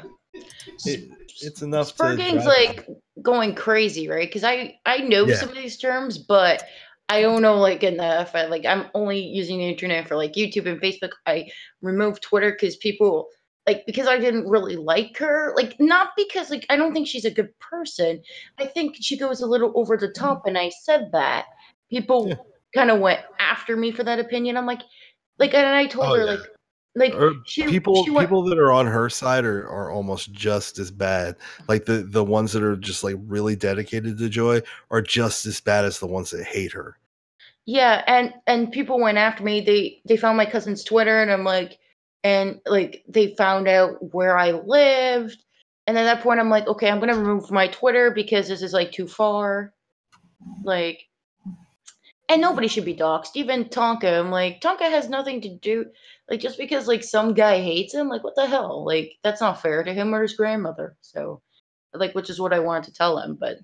it's enough. Spurging's like going crazy, right? Because I know some of these terms, but I don't know like enough. I'm only using the internet for like YouTube and Facebook. I removed Twitter because people because I didn't really like her. Like, not because like I don't think she's a good person. I think she goes a little over the top, and I said that. People kind of went after me for that opinion. I'm like, and I told her people that are on her side are almost just as bad. Like the ones that are just like really dedicated to Joy are just as bad as the ones that hate her. Yeah, and people went after me. They found my cousin's Twitter, and I'm like, and like they found out where I lived, and at that point I'm like, okay, I'm gonna remove my Twitter because this is like too far. Like, and nobody should be doxxed. Even Tonka. I'm like, Tonka has nothing to do. Like, just because like some guy hates him, like, what the hell? Like, that's not fair to him or his grandmother. So, like, which is what I wanted to tell him. But,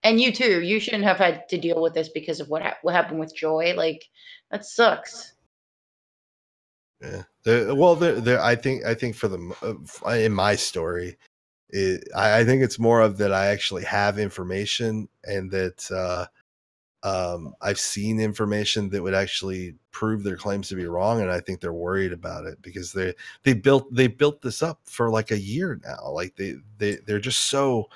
and you too, you shouldn't have had to deal with this because of what happened with Joy. Like, that sucks. Yeah. I think for in my story, I think it's more of that I actually have information, and that I've seen information that would actually prove their claims to be wrong, and I think they're worried about it because they built this up for like a year now. Like they're just so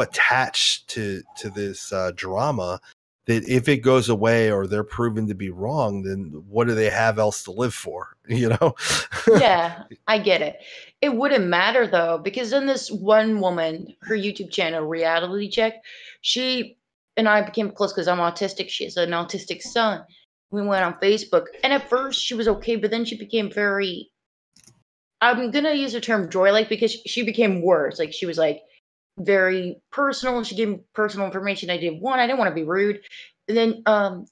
attached to this drama that if it goes away or they're proven to be wrong, then what do they have else to live for? You know? Yeah, I get it. It wouldn't matter though, because then this one woman, her YouTube channel, Reality Check, she and I became close because I'm autistic. She has an autistic son. We went on Facebook, and at first she was okay, but then she became very. I'm gonna use the term joy-like because she became worse. Like she was like very personal. She gave me personal information I didn't want. I didn't want to be rude, and then I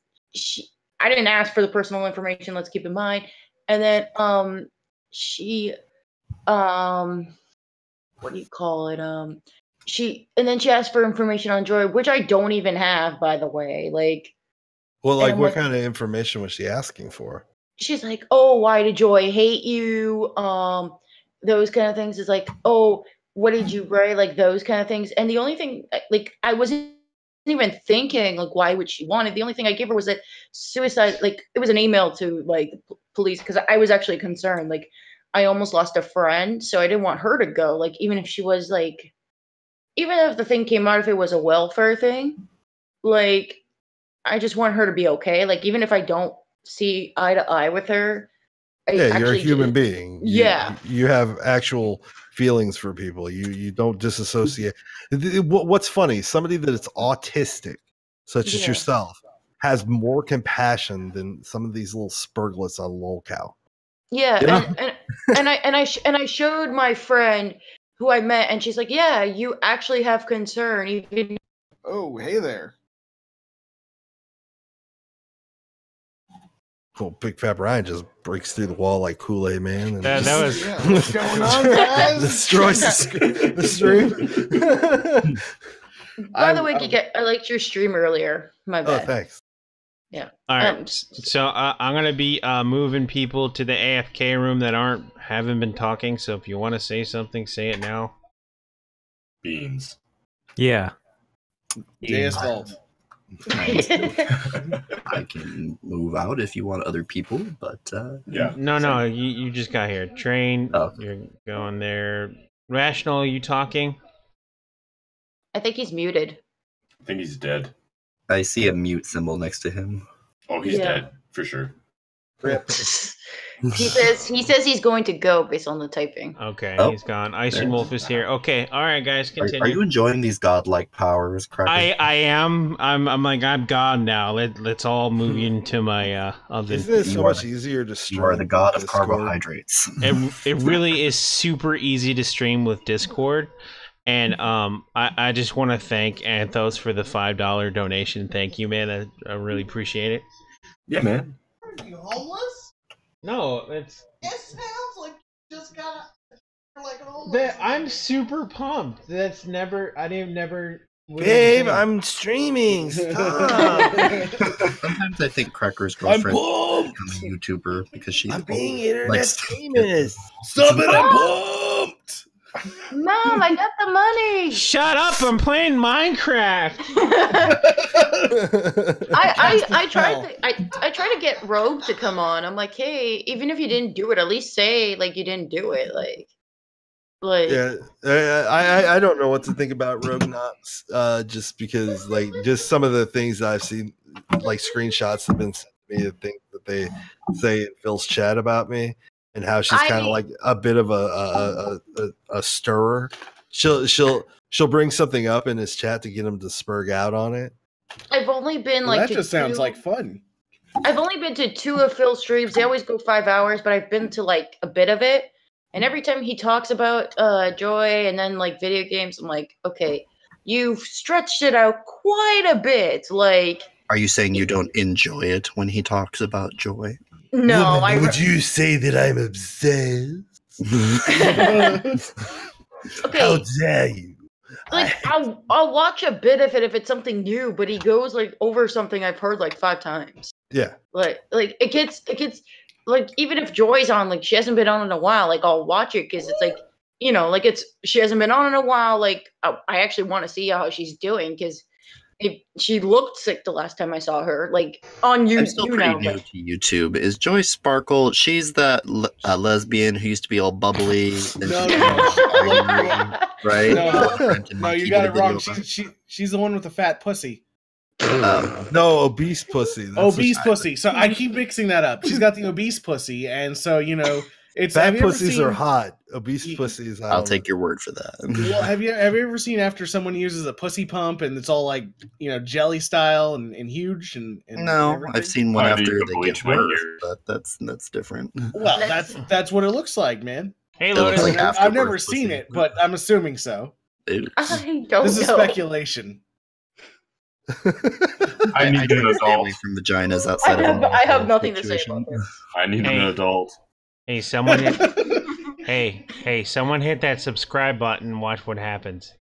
didn't ask for the personal information. Let's keep in mind, and then she what do you call it? She asked for information on Joy, which I don't even have, by the way. Like, well, like what kind of information was she asking for? She's like, oh, why did Joy hate you? Those kind of things. Is like, oh, what did you write? Like those kind of things. And the only thing, like, I wasn't even thinking, like, why would she want it? The only thing I gave her was that suicide. Like, it was an email to like police because I was actually concerned. Like, I almost lost a friend, so I didn't want her to go. Like, even if she was like, even if the thing came out, if it was a welfare thing, like, I just want her to be okay. Like, even if I don't see eye to eye with her, you're a human being. Yeah, you have actual feelings for people. You don't disassociate. What's funny? Somebody that is autistic, such as yourself, has more compassion than some of these little spurglets on lolcow. Yeah, and I showed my friend who I met, and she's like, "Yeah, you actually have concern." Even oh, hey there. Cool. Big Fat Brian just breaks through the wall like Kool-Aid Man. And that was what's going on, guys? Destroys the stream. By the way, I liked your stream earlier. My bad. Oh, thanks. Yeah. All right. So I'm gonna be moving people to the AFK room that haven't been talking. So if you want to say something, say it now. Beans. Yeah. JS Vault. I can move out if you want other people, but yeah. No, you just got here. Train, you're going there. Rational, you talking? I think he's muted. I think he's dead. I see a mute symbol next to him. Oh, he's dead for sure. Rip. He says he's going to go based on the typing. Okay, he's gone. Ice and Wolf is here. Okay, all right, guys, continue. Are you enjoying these godlike powers, Cracker? I am. I'm like, I'm God now. Let's all move into my other. Isn't it so much easier to stream? You are the god of Discord? Carbohydrates. It really is super easy to stream with Discord. And I just want to thank Anthos for the $5 donation. Thank you, man. I really appreciate it. Yeah, man. Are you homeless? No, it's. It sounds like you just got like homeless. I'm super pumped. That's never. I didn't never. Babe, I'm streaming. Stop. Sometimes I think Cracker's girlfriend is becoming a YouTuber because she's being internet like, famous. Stop it! I'm pumped. Mom, I got the money. Shut up! I'm playing Minecraft. I tried to get Rogue to come on. I'm like, hey, even if you didn't do it, at least say like you didn't do it. Like yeah, I don't know what to think about Rogue Knox. Just because like just some of the things that I've seen, like screenshots have been sent to me, the things that they say in Phil's chat about me. And how she's kind of like a bit of a stirrer. She'll bring something up in his chat to get him to spurg out on it. I've only been that just sounds like fun. I've only been to 2 of Phil's streams. They always go 5 hours, but I've been to like a bit of it. And every time he talks about joy and then like video games, I'm like, okay, you've stretched it out quite a bit. Like, are you saying you don't enjoy it when he talks about joy? No, would you say that I'm obsessed? Okay. How dare you? Like I'll watch a bit of it if it's something new, but he goes like over something I've heard like 5 times. Yeah. Like it gets like even if Joy's on, like she hasn't been on in a while, like I'll watch it because it's like, you know, like she hasn't been on in a while. Like I actually want to see how she's doing because she looked sick the last time I saw her. Like on I'm still pretty new to YouTube. Is Joy Sparkle? She's that lesbian who used to be all bubbly. And No, she no, all angry, right? No, you got it wrong. She's the one with the fat pussy. No, obese pussy. That's Obese pussy. So I keep mixing that up. She's got the obese pussy, and so it's fat pussies are hot. Obese pussies. I'll take your word for that. Well, have you ever seen after someone uses a pussy pump and it's all like jelly style and huge and no, everything? I've seen one after they get birth, but that's different. Well, that's what it looks like, man. Hey, Lotus. Like I've never seen it, but I'm assuming so. I don't know. This is speculation. I need an stay away adult. from vaginas outside I have nothing to say about this. I need an adult. Hey, someone hit, someone hit that subscribe button and watch what happens.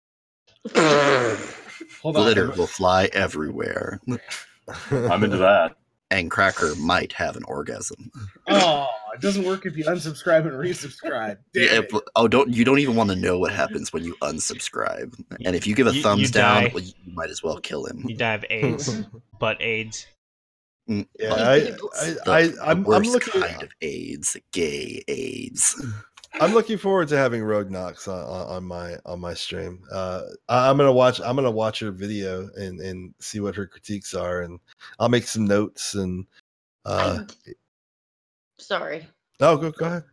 Glitter will fly everywhere. I'm into that. And Cracker might have an orgasm. Oh, it doesn't work if you unsubscribe and resubscribe. You don't even want to know what happens when you unsubscribe. And if you give a thumbs down, well, you might as well kill him. You die of AIDS, but AIDS. Yeah, I'm looking kind of AIDS, gay AIDS. I'm looking forward to having Rogue Knox on my stream. I'm gonna watch her video and see what her critiques are, and I'll make some notes and. Sorry. No, go ahead.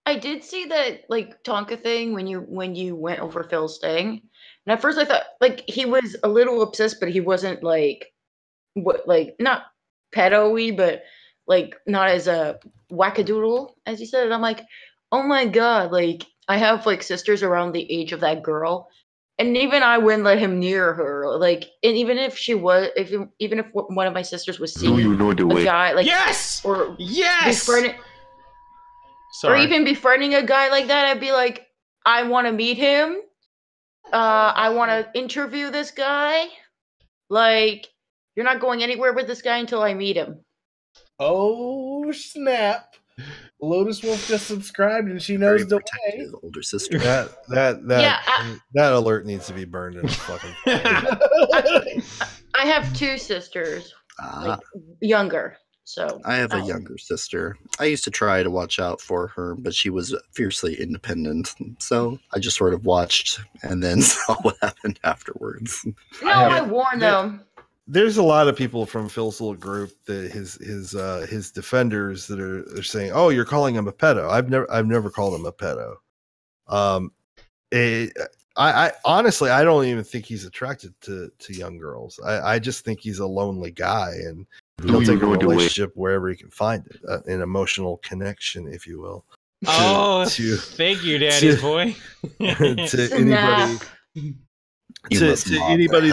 I did see that Tonka thing when you went over Phil's thing, and at first I thought he was a little obsessed, but he wasn't not pedo-y, but not as a wackadoodle as you said. And I'm like, oh my god, I have sisters around the age of that girl, and even I wouldn't let him near her. And even if even if one of my sisters was seeing a guy yes or yes or even befriending a guy like that, I'd be like, I want to meet him. I want to interview this guy. You're not going anywhere with this guy until I meet him. Oh snap! Lotus Wolf just subscribed and she knows the way. Older sister. That alert needs to be burned in a fucking. I have two sisters, younger. So I have a younger sister. I used to try to watch out for her, but she was fiercely independent. So I just sort of watched and then saw what happened afterwards. No, I warned them. There's a lot of people from Phil's little group that his defenders that are saying, "Oh, you're calling him a pedo." I've never called him a pedo. I honestly I don't even think he's attracted to young girls. I just think he's a lonely guy and he'll take a relationship wherever he can find it, an emotional connection, if you will. Figure, daddy boy. To anybody. To anybody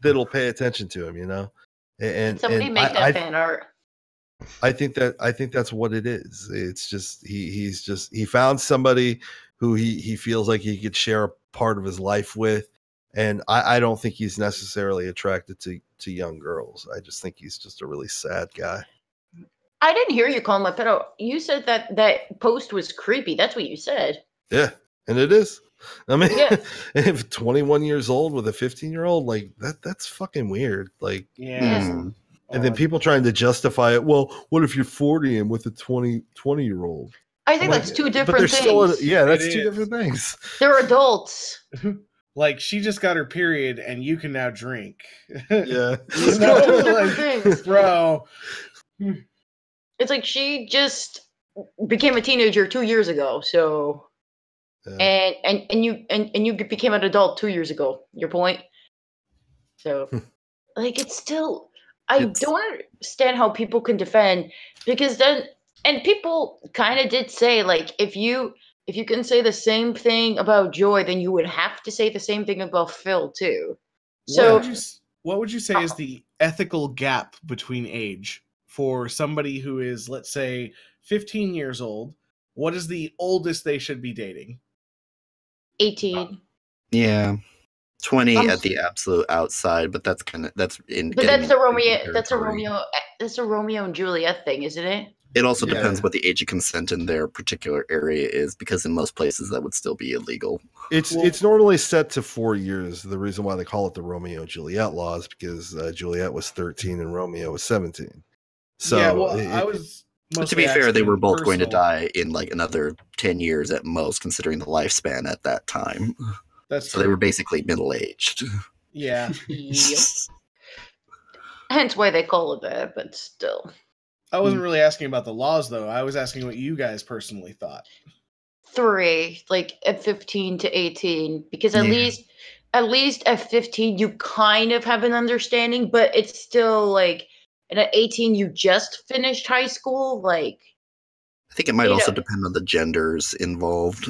that'll pay attention to him, and somebody make that fan art. I think that's what it is. It's just he found somebody who he feels like he could share a part of his life with, and I don't think he's necessarily attracted to young girls. I just think he's just a really sad guy. I didn't hear you call him a pedo. You said that post was creepy. That's what you said. Yeah, and it is. I mean, yeah. If 21 years old with a 15-year-old, that's fucking weird. And then people trying to justify it. Well, what if you're 40 and with a 20-year-old? I think that's two different things. That's two different things. They're adults. She just got her period and you can now drink. Yeah. Bro. It's she just became a teenager 2 years ago, so and you became an adult 2 years ago. Your point. So it's still don't understand how people can defend, because then, and people kind of did say if you can say the same thing about Joy, then you would have to say the same thing about Phil too. So what would you say is the ethical gap between age for somebody who is, let's say, 15 years old? What is the oldest they should be dating? 18. Yeah. 20 at the absolute outside, but that's a Romeo and Juliet thing, isn't it? It also Yeah. depends what the age of consent in their particular area is, because in most places that would still be illegal. It's normally set to 4 years. The reason why they call it the Romeo and Juliet law is because Juliet was 13 and Romeo was 17. So yeah, well, I was But mostly to be fair, they asking were both going to personal- die in like another 10 years at most, considering the lifespan at that time. That's So they were basically middle-aged. Yeah. Yep. Hence why they call it that, but still. I wasn't really asking about the laws, though. I was asking what you guys personally thought. 3, like at 15 to 18, because at Yeah. least at 15 you kind of have an understanding, but it's still like, and at 18 you just finished high school, like. I think it might You also know- depend on the genders involved.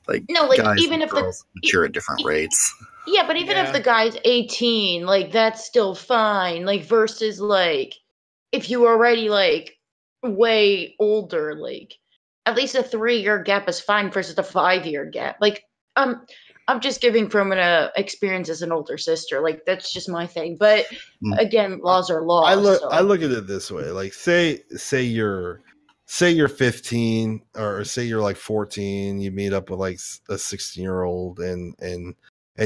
Like, No, like, guys even and if the- girls mature at different rates. Yeah, but even Yeah. if the guy's 18, like that's still fine. Like versus like if you were already like way older, like at least a 3-year gap is fine versus a 5-year gap. Like I'm just giving from an experience as an older sister. Like that's just my thing. But Mm. again, laws are laws. I so. look at it this way. Like say you're 15 or say you're like 14, you meet up with like a 16-year-old and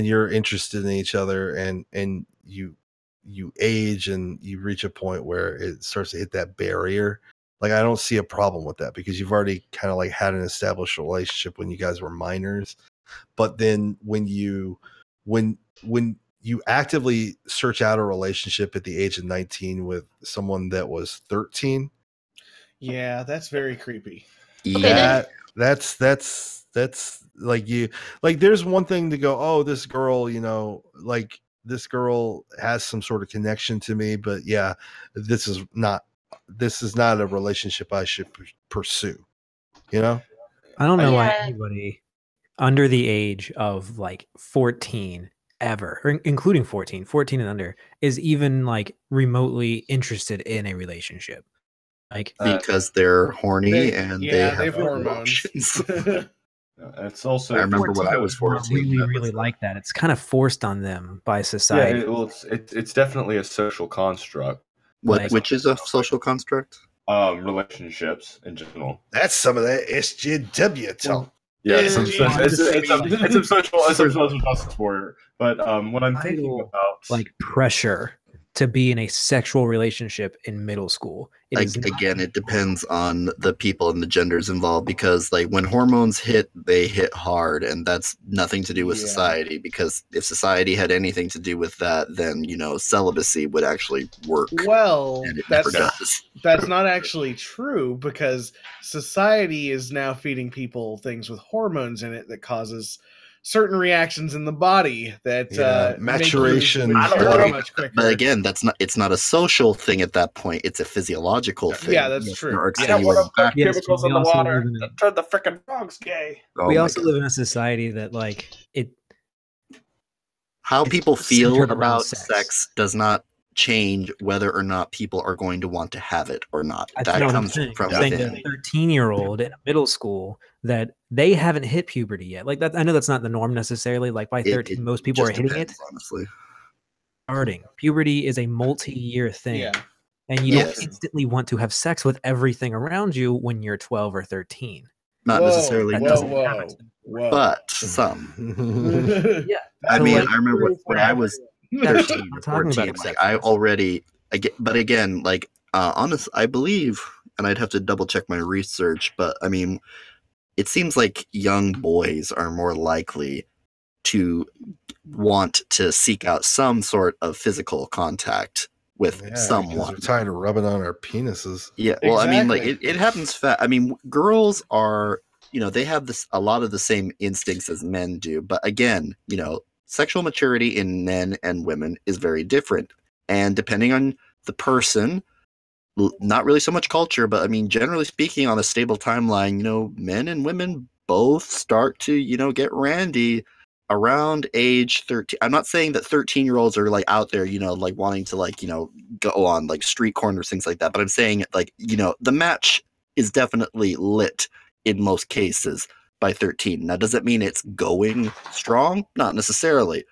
you're interested in each other and you age and you reach a point where it starts to hit that barrier. Like I don't see a problem with that because you've already kind of like had an established relationship when you guys were minors. But then when you actively search out a relationship at the age of 19 with someone that was 13, Yeah, that's very creepy. Yeah. that's like you like there's one thing to go, oh, this girl, you know, like this girl has some sort of connection to me, but yeah, this is not a relationship I should pursue, you know? I don't know why Yeah. anybody under the age of like 14 ever, or including 14 and under, is even like remotely interested in a relationship. Like, Because they're horny They- and yeah, they they have have hormones. emotions. It's also I remember when I 14 was are 14. really, that really was, like that. It's kind of forced on them by yeah, society. it's definitely a social construct. like- which is a social construct? Relationships in general. That's some of that SJW talk. Yeah, Yeah, it's some social justice warrior. But what I'm thinking Vital, about, like pressure to be in a sexual relationship in middle school. It is not- Again, it depends on the people and the genders involved, because like when hormones hit, they hit hard, and that's nothing to do with Yeah. society, because if society had anything to do with that, then celibacy would actually work. Well, And it never does. that's not actually true, because society is now feeding people things with hormones in it that causes certain reactions in the body that Yeah, make you maturation. mature much quicker. But again, it's not a social thing at that point. It's a physiological thing. Yeah, that's true. Or I don't want to put Yes, chemicals we in the also water live in a- that turn the freaking dogs gay. Oh we my also God. live in a society that like it How it's people feel centered around about sex. sex does not change whether or not people are going to want to have it or not. That's That not what I'm comes saying. from I'm saying within. that a 13-year-old in middle school that they haven't hit puberty yet. Like that, I know that's not the norm necessarily. Like by 13, most people are just hitting depends, it. honestly. Starting puberty is a multi-year thing, Yeah. and you Yes. don't instantly want to have sex with everything around you when you're 12 or 13. Not necessarily. That Whoa, doesn't whoa, happen. whoa. But some. Yeah, I So, mean, like, I remember when I was That's 13 I'm or talking 14, about like I acceptance. already, but again, like honest, I believe, and I'd have to double check my research, but I mean, it seems like young boys are more likely to want to seek out some sort of physical contact with Yeah, because someone. we're tired of rubbing on our penises. Yeah, well, I mean, like Exactly. it happens fast. I mean, girls are, they have a lot of the same instincts as men do, but again, sexual maturity in men and women is very different, and depending on the person, not really so much culture, but I mean, generally speaking, on a stable timeline, men and women both start to, get randy around age 13. I'm not saying that 13-year-olds are like out there, like wanting to like, go on like street corners, things like that. But I'm saying like, the match is definitely lit in most cases by 13. Now, does it mean it's going strong? Not necessarily,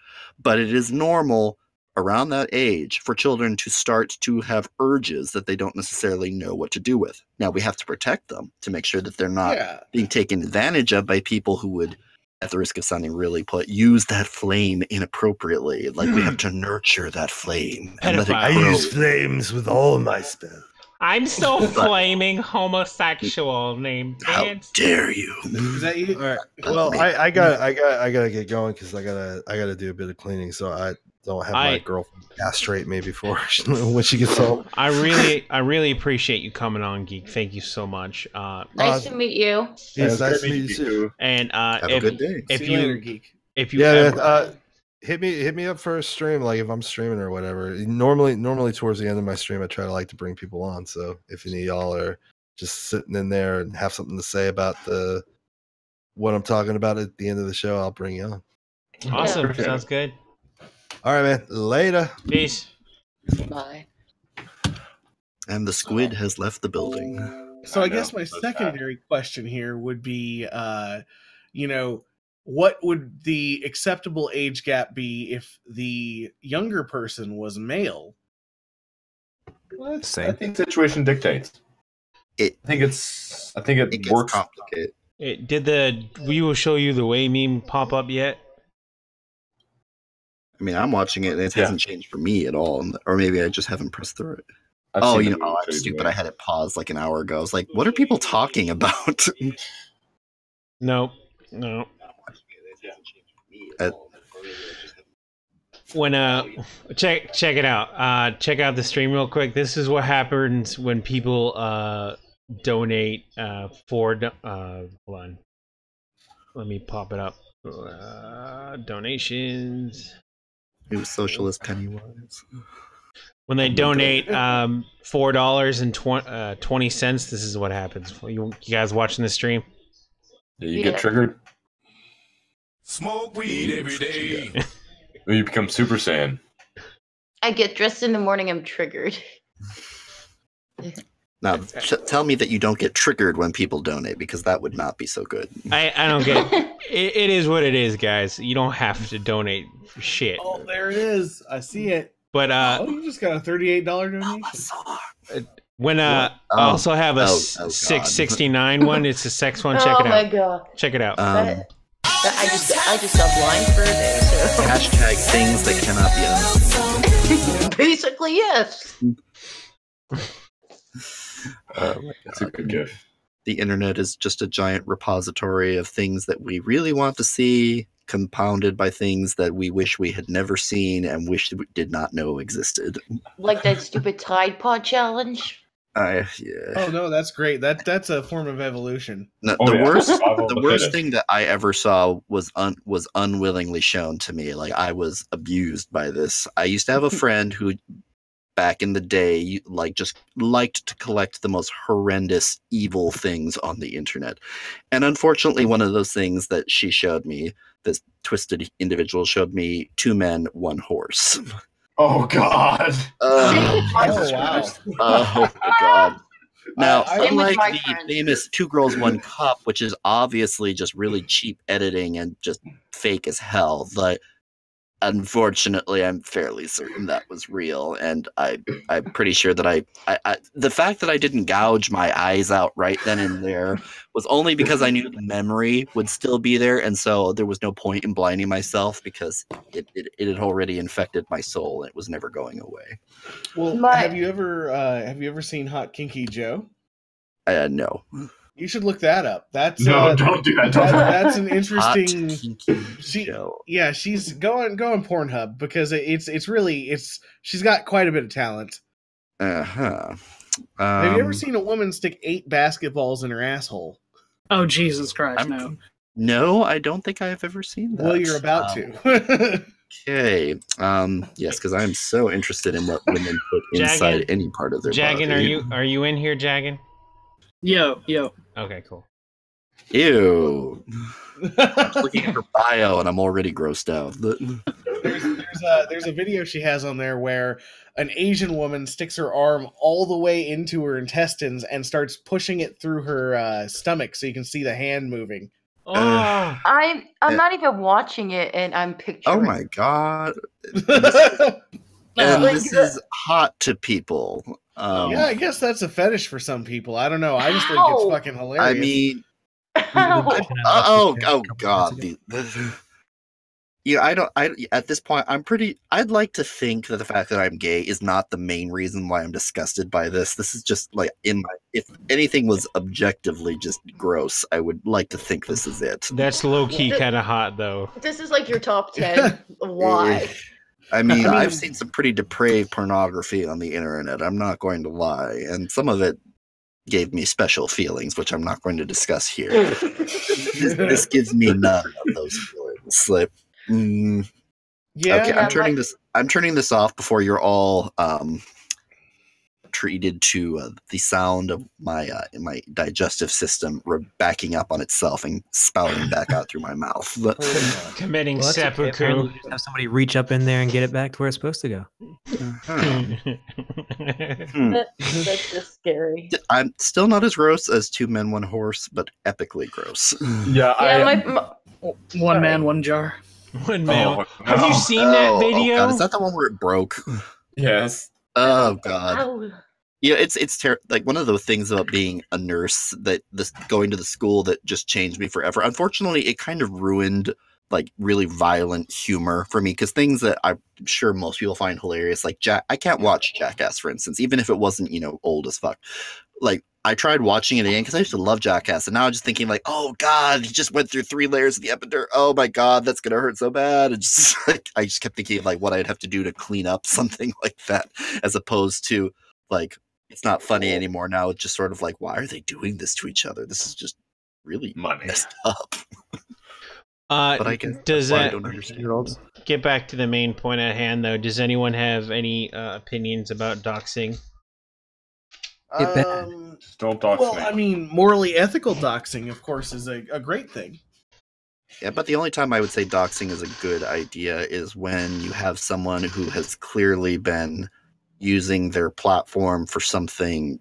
but it is normal around that age for children to start to have urges that they don't necessarily know what to do with. Now, we have to protect them to make sure that they're not being taken advantage of by people who would, at the risk of sounding really use that flame inappropriately. Like, we have to nurture that flame and let it grow. I use flames with all my spells. I'm so flaming homosexual named Vance. How dare you? Is that you? All right. Well, I gotta get going because I gotta do a bit of cleaning, so I don't have my girlfriend castrate me before when she gets home. I really appreciate you coming on, Geek. Thank you so much. Nice to meet you. It's nice to meet you too. And have a good day. If See you later, Geek. If you ever, hit me up for a stream, like if I'm streaming or whatever. Normally towards the end of my stream, I try to like to bring people on. So if any of y'all are just sitting in there and have something to say about what I'm talking about at the end of the show, I'll bring you on. Awesome. Sounds good. All right, man. Later. Peace. Bye. And the squid has left the building. So I guess my secondary question here would be, what would the acceptable age gap be if the younger person was male? Well, I think situation dictates. I think it works. Complicated. Did the "We Will Show You the Way" meme pop up yet? I mean, I'm watching it and it hasn't changed for me at all. Or maybe I just haven't pressed through it. I'm stupid. I had it paused like an hour ago. I was like, what are people talking about? No. When check it out. Check out the stream real quick. This is what happens when people donate for hold on. Let me pop it up. Donations. New socialist Pennywise. When they donate $4.20, this is what happens. You guys watching the stream? You get triggered. Smoke weed every day. You become Super Saiyan. I get dressed in the morning, I'm triggered. Now, tell me that you don't get triggered when people donate, because that would not be so good. I don't get it. It is what it is, guys. You don't have to donate for shit. Oh, there it is. I see it. But you just got a $38 donation. When I also have a $6.69 one. It's a sex one. Check it out. Oh my god. Check it out. I just got blind for a day. So. Hashtag things that cannot be unseen. Basically, yes. That's a good gift. The internet is just a giant repository of things that we really want to see, compounded by things that we wish we had never seen and wish we did not know existed. Like that stupid Tide Pod challenge. Yeah. Oh no, that's great. That's a form of evolution. No, the worst thing that I ever saw was unwillingly shown to me. Like, I was abused by this. I used to have a friend who, back in the day, just liked to collect the most horrendous, evil things on the internet. And unfortunately, one of those things that she showed me, this twisted individual showed me 2 men, 1 horse. Oh God! Wow! Oh my God! Now, unlike the friend. famous 2 Girls, 1 Cup, which is obviously just really cheap editing and just fake as hell, unfortunately, I'm fairly certain that was real, and I'm pretty sure that I the fact that I didn't gouge my eyes out right then and there was only because I knew the memory would still be there, and so there was no point in blinding myself because it had already infected my soul and it was never going away. Well, have you ever seen Hot Kinky Joe? No. You should look that up. That's don't do that. That's an interesting. Show. She's go on Pornhub because she's got quite a bit of talent. Have you ever seen a woman stick 8 basketballs in her asshole? Oh Jesus Christ! No. No, I don't think I've ever seen that. Well, you're about to. Okay. Yes, because I'm so interested in what women put inside any part of their body. Jaggin, are you in here, Jaggin? Yo. Okay, cool. Ew. I'm looking at her bio and I'm already grossed out. There's a video she has on there where an Asian woman sticks her arm all the way into her intestines and starts pushing it through her stomach so you can see the hand moving. I'm not even watching it, and I'm picturing. Oh my God! And Like, this is hot to people. Yeah, I guess that's a fetish for some people. I don't know. I just think it's How? fucking hilarious. I mean, Ow. oh god. Yeah, at this point, I'd like to think that the fact that I'm gay is not the main reason why I'm disgusted by this. This is just like if anything was objectively just gross, I would like to think this is it. That's low key kind of hot, though. This is like your top 10. Why? I mean, I've seen some pretty depraved pornography on the internet. I'm not going to lie, and some of it gave me special feelings, which I'm not going to discuss here. This gives me none of those feelings. Like, Yeah. okay, I'm turning this off before you're all treated to the sound of my digestive system backing up on itself and spouting back out through my mouth. Committing Well, that's okay. seppuku. Apparently just have somebody reach up in there and get it back to where it's supposed to go. That's just scary. I'm still not as gross as Two Men, One Horse, but epically gross. Yeah, One man, one jar. One man. Have you seen that video? Oh god, is that the one where it broke? Yes. Oh god. Ow. Yeah, it's like one of the things about being a nurse that going to the school that just changed me forever. Unfortunately, it kind of ruined like really violent humor for me because things that I'm sure most people find hilarious, like I can't watch Jackass, for instance, even if it wasn't old as fuck. Like I tried watching it again because I used to love Jackass, and now I'm just thinking like, oh god, he just went through 3 layers of the epidermis. Oh my god, that's gonna hurt so bad. And just like I just kept thinking of like what I'd have to do to clean up something like that, as opposed to like. It's not funny anymore now. It's just sort of like, why are they doing this to each other? This is just really messed up. But I guess does I that don't understand. get back to the main point at hand, though? Does anyone have any opinions about doxing? Don't dox Well, me. I mean, morally ethical doxing, of course, is a great thing. Yeah, but the only time I would say doxing is a good idea is when you have someone who has clearly been using their platform for something,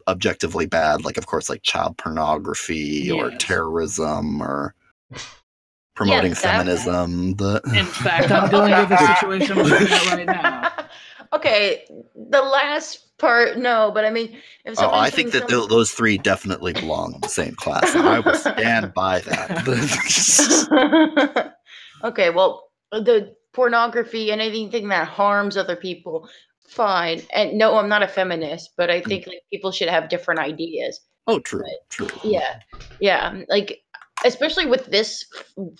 objectively bad, like of course, like child pornography or terrorism or promoting feminism. In fact, I'm dealing with a situation like that right now. Okay, the last part, no, but I mean, if I think that those 3 definitely belong in the same class. And I will stand by that. Okay, well, the pornography and anything that harms other people, fine. And no, I'm not a feminist, but I think like people should have different ideas. Oh, true, true. Yeah, like especially with this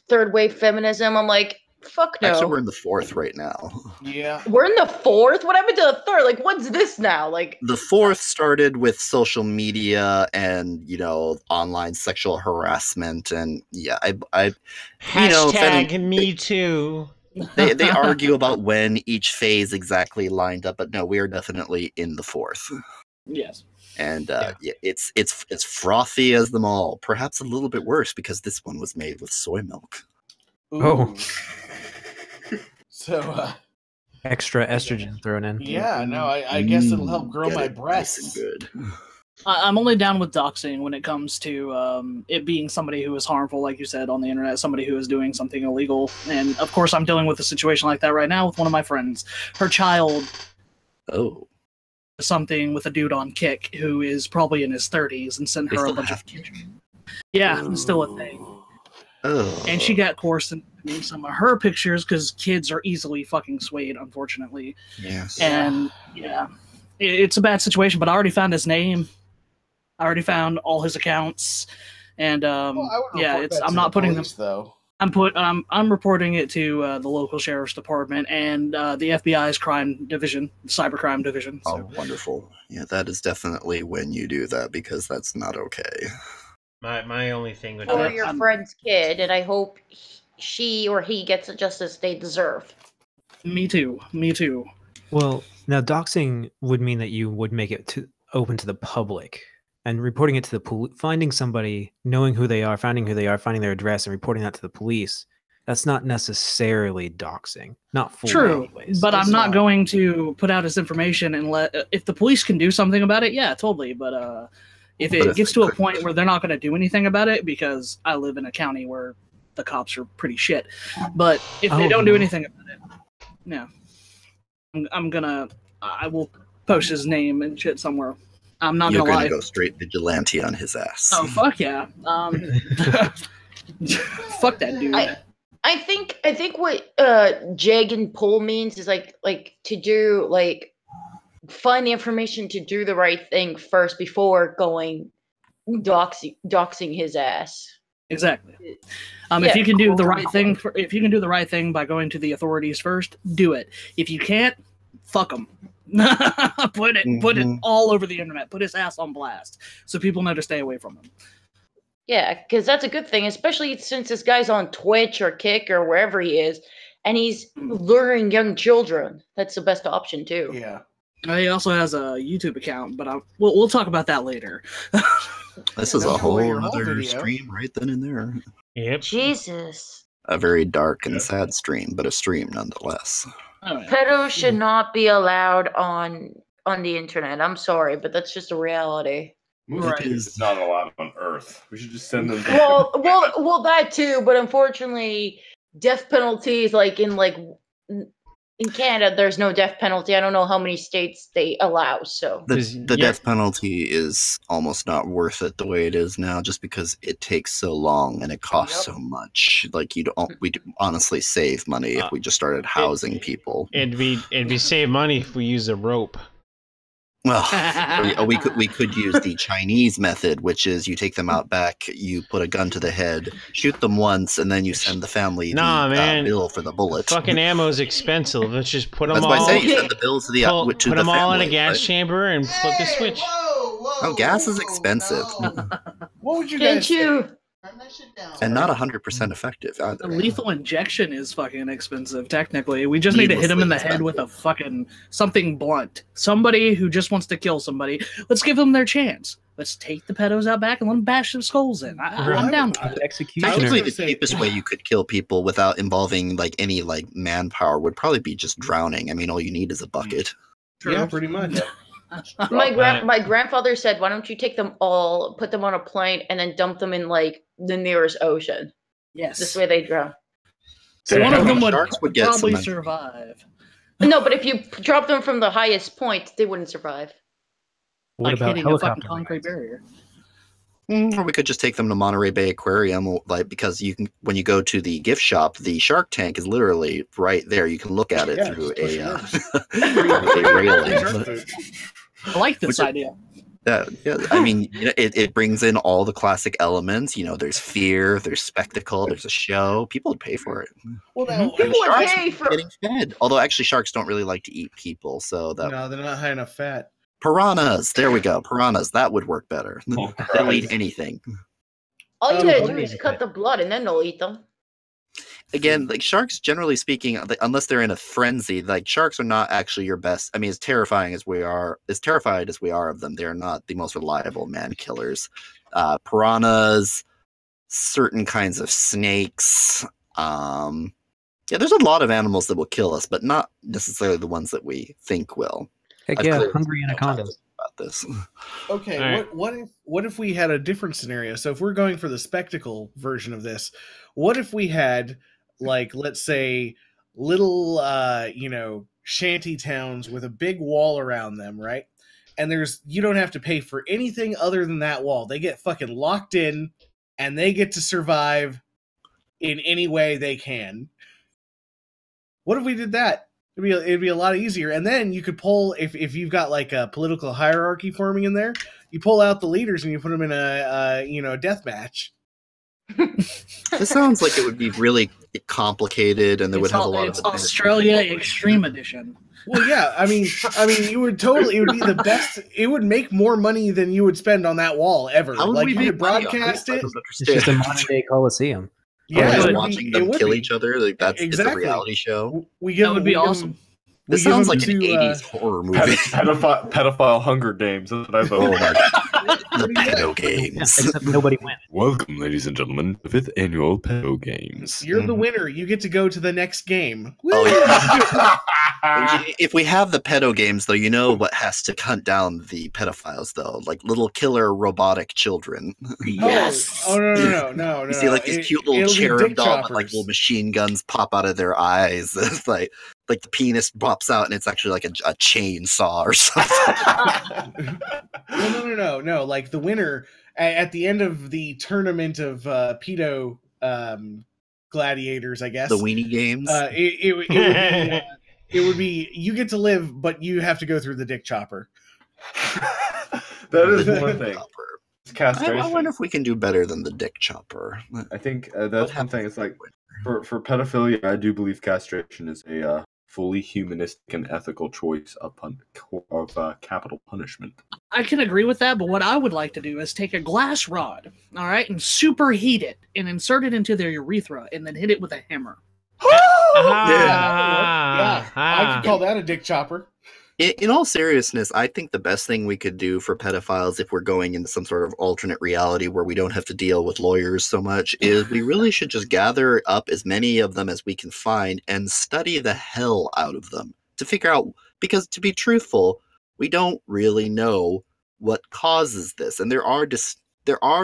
3rd wave feminism, I'm like, fuck no. Actually, we're in the 4th right now. Yeah, we're in the 4th. What happened to the 3rd? Like, what's this now? Like the 4th started with social media and online sexual harassment, and Hashtag me too. They argue about when each phase exactly lined up, but no, we are definitely in the 4th. Yes. And it's frothy as them all. Perhaps a little bit worse because this one was made with soy milk. Ooh. Oh. So extra estrogen thrown in. Yeah, no, I guess it'll help grow my breasts. Nice and good. I'm only down with doxing when it comes to it being somebody who is harmful, like you said, on the internet, somebody who is doing something illegal. And of course, I'm dealing with a situation like that right now with one of my friends. Her child something with a dude on Kick who is probably in his 30s and sent her a bunch of pictures. Yeah, it's still a thing. And she got coerced into some of her pictures because kids are easily fucking swayed, unfortunately. Yes. And yeah, it's a bad situation, but I already found his name. I already found all his accounts, and I'm not putting them. Though I'm reporting it to the local sheriff's department and the FBI's crime division, cybercrime division. So. Oh, wonderful! Yeah, that is definitely when you do that because that's not okay. My only thing with or your friend's kid, and I hope she or he gets the justice they deserve. Me too. Me too. Well, now doxing would mean that you would make it open to the public. And reporting it to the police, finding somebody, knowing who they are, finding their address, and reporting that to the police, that's not necessarily doxing. Not fully. True, anyways. but I'm not going to put out his information and if the police can do something about it, yeah, totally. But if it gets to a point where they're not going to do anything about it, because I live in a county where the cops are pretty shit, but if they don't do anything about it, yeah. I will post his name and shit somewhere. I'm not You're gonna gonna lie. go straight vigilante on his ass. Oh fuck yeah. Fuck that dude. I think what Jag and pull means is like to do find the information to do the right thing first before going doxing his ass. Exactly. If you can do the right thing, if you can do the right thing by going to the authorities first, do it. If you can't, fuck them. Put it all over the internet. Put his ass on blast so people know to stay away from him. Yeah, because that's a good thing, especially since this guy's on Twitch or Kick or wherever he is, and he's luring young children. That's the best option too. Yeah. He also has a YouTube account, but we'll talk about that later. This is a whole other stream right then and there. Yep. Jesus. A very dark and sad stream, but a stream nonetheless. Pedos should not be allowed on the internet. I'm sorry, but that's just a reality. Right. It's not allowed on Earth. We should just send them. Well, that too. But unfortunately, death penalties in Canada, there's no death penalty. I don't know how many states they allow. So the death penalty is almost not worth it the way it is now, just because it takes so long and it costs so much. Like we honestly save money if we just started housing people. It'd be save money if we use a rope. Well, we could use the Chinese method, which is you take them out back, you put a gun to the head, shoot them once, and then you send the family the bill for the bullet. Fucking ammo's expensive. Let's just put them That's all. That's why I say you send the bills to the put to them the all family, in a gas chamber and flip the switch. Oh, gas is expensive. What would you guys say? And not 100% effective either. Lethal injection is fucking expensive, technically. We just need to hit him in the head with a fucking something blunt. Somebody who just wants to kill somebody. Let's give them their chance. Let's take the pedos out back and let them bash their skulls in. I'm down with that. Technically, the cheapest way you could kill people without involving any manpower would probably be just drowning. I mean, all you need is a bucket. Yeah, pretty much. My grandfather said, "Why don't you take them all, put them on a plane, and then dump them in the nearest ocean? Yes, this way they drown." So one of them would probably survive. No, but if you drop them from the highest point, they wouldn't survive. What about hitting a fucking concrete barrier? Or we could just take them to Monterey Bay Aquarium, because you can, when you go to the gift shop, the shark tank is literally right there. You can look at it through a railing. I like this idea. Yeah, I mean, it brings in all the classic elements. There's fear, there's spectacle, there's a show. People would pay for it. Well, now, people would pay for getting fed. Although, actually, sharks don't really like to eat people, so that no, they're not high enough fat. Piranhas. There we go. Piranhas. That would work better. They'll eat anything. All you gotta do is cut the blood, and then they'll eat them. Again, sharks, generally speaking, unless they're in a frenzy, sharks are not actually your best. I mean, as terrified as we are of them, they're not the most reliable man killers. Piranhas, certain kinds of snakes. There's a lot of animals that will kill us, but not necessarily the ones that we think will. Heck yeah, hungry anacondas. About this. Okay, right. what if we had a different scenario? So if we're going for the spectacle version of this, what if we had let's say little shanty towns with a big wall around them, right? And you don't have to pay for anything other than that wall. They get fucking locked in and they get to survive in any way they can. What if we did that? It'd be a lot easier. And then you could pull, if you've got a political hierarchy forming in there, you pull out the leaders and you put them in a death match. This sounds like it would be really complicated, and they would have a lot of. It's Australia Extreme Edition. Well, yeah, I mean, you would totally. It would be the best. It would make more money than you would spend on that wall ever. You could broadcast it. It's just a modern day Coliseum. Yeah, watching them kill each other. That's exactly. It's a reality show. That would be awesome. This sounds like an 80s horror movie. Pedophile Hunger Games. That's what I thought. The pedo games. Except nobody wins. Welcome, ladies and gentlemen, to the 5th annual pedo games. You're the winner. You get to go to the next game. Oh, yeah. If we have the pedo games, though, what has to hunt down the pedophiles, though? Little killer robotic children. Yes. Oh, no. You see, these cute little cherub dolls with little machine guns pop out of their eyes. It's like the penis pops out and it's actually like a chainsaw or something. No. Like the winner at the end of the tournament of pedo gladiators, I guess. The weenie games. It would be you get to live, but you have to go through the dick chopper. That is one thing. It's castration. I wonder if we can do better than the dick chopper. I think that's one thing. It's like for pedophilia, I do believe castration is a fully humanistic and ethical choice of capital punishment. I can agree with that, but what I would like to do is take a glass rod, all right, and superheat it and insert it into their urethra and then hit it with a hammer. Yeah, I could call that a dick chopper. In all seriousness, I think the best thing we could do for pedophiles, if we're going into some sort of alternate reality where we don't have to deal with lawyers so much, is we really should just gather up as many of them as we can find and study the hell out of them to figure out, because to be truthful, we don't really know what causes this. And there are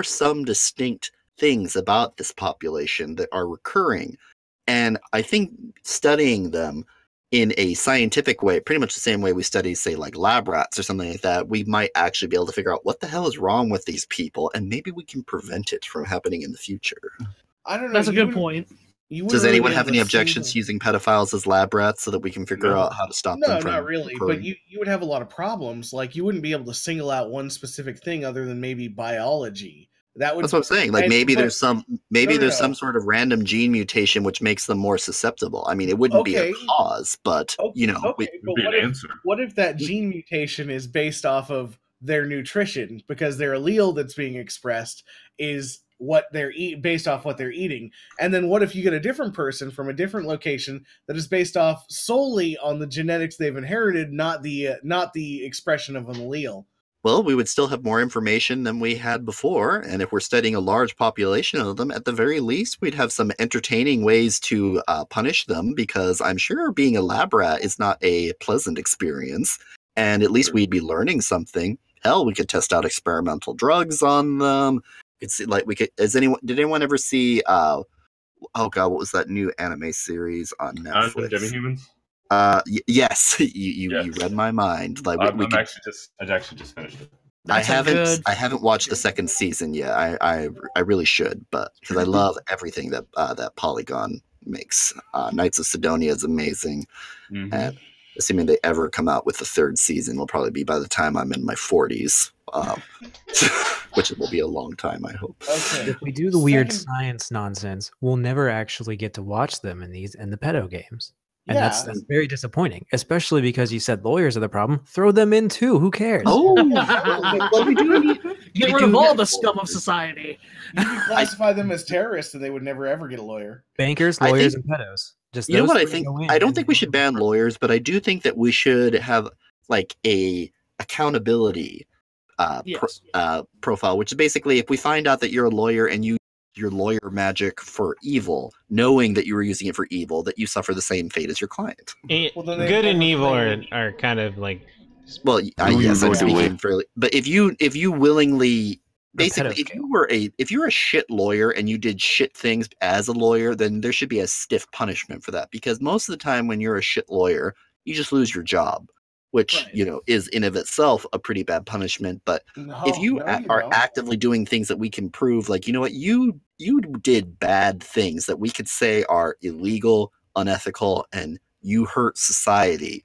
some distinct things about this population that are recurring. And I think studying them in a scientific way, pretty much the same way we study, say, like lab rats or something like that, we might actually be able to figure out what the hell is wrong with these people, and maybe we can prevent it from happening in the future. I don't know. That's a good point. Does anyone have any objections to using pedophiles as lab rats so that we can figure out how to stop them from... No, not really, but you would have a lot of problems. Like, you wouldn't be able to single out one specific thing other than maybe biology. That's what I'm saying. Like there's some sort of random gene mutation which makes them more susceptible. I mean, it wouldn't be a cause, but what if that gene mutation is based off of their nutrition, because their allele that's being expressed is what they're based off what they're eating? And then what if you get a different person from a different location that is based off solely on the genetics they've inherited, not the expression of an allele? Well, we would still have more information than we had before, and if we're studying a large population of them, at the very least, we'd have some entertaining ways to punish them, because I'm sure being a lab rat is not a pleasant experience, and at least we'd be learning something. Hell, we could test out experimental drugs on them. Did anyone ever see, oh god, what was that new anime series on Netflix? Demi-humans? Yes, you read my mind. Like I actually just finished it. I haven't watched the second season yet. I really should, but because I love everything that that Polygon makes. Knights of Sidonia is amazing, and assuming they ever come out with the third season, will probably be by the time I'm in my 40s, which will be a long time, I hope. Okay. If we do the weird science nonsense, we'll never actually get to watch them in the pedo games. And that's very disappointing, especially because you said lawyers are the problem. Throw them in too. Who cares? Oh, get rid of all the scum of society. You could classify them as terrorists, and they would never ever get a lawyer. Bankers, lawyers, and pedos. Just you know what I think? I don't think we should ban lawyers, but I do think that we should have like a accountability profile, which is basically if we find out that you're a lawyer and you your lawyer magic for evil, knowing that you were using it for evil, that you suffer the same fate as your client. Good and evil are kind of like... Well, yes, I'm speaking fairly... But if you willingly... Basically, if you're a shit lawyer and you did shit things as a lawyer, then there should be a stiff punishment for that. Because most of the time when you're a shit lawyer, you just lose your job, which, is in of itself a pretty bad punishment. But if you are actively doing things that we can prove, like, you know what, you did bad things that we could say are illegal, unethical, and you hurt society,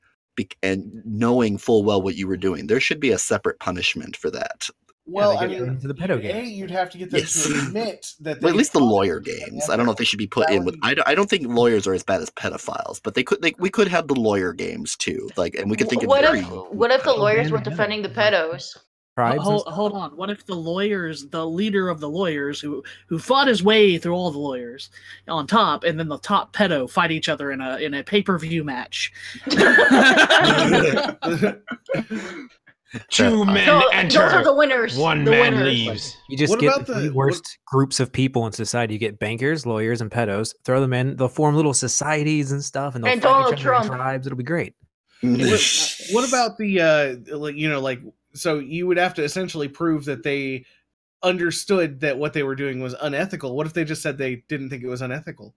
and knowing full well what you were doing, there should be a separate punishment for that. Well, I mean, to the pedo games. You'd have to get them to admit that. Well, at least the lawyer games. I don't know if they should be put in with. I don't think lawyers are as bad as pedophiles, but we could have the lawyer games too. Like, and we could think what if the lawyers were defending the pedos? Hold on. What if the lawyers, the leader of the lawyers, who fought his way through all the lawyers on top, and then the top pedo fight each other in a pay-per-view match? Two men enter. Those are the winners. One man leaves. You just get the three worst groups of people in society. You get bankers, lawyers, and pedos. Throw them in. They'll form little societies and stuff, and they'll fight each other in tribes. It'll be great. What about the so you would have to essentially prove that they understood that what they were doing was unethical. What if they just said they didn't think it was unethical?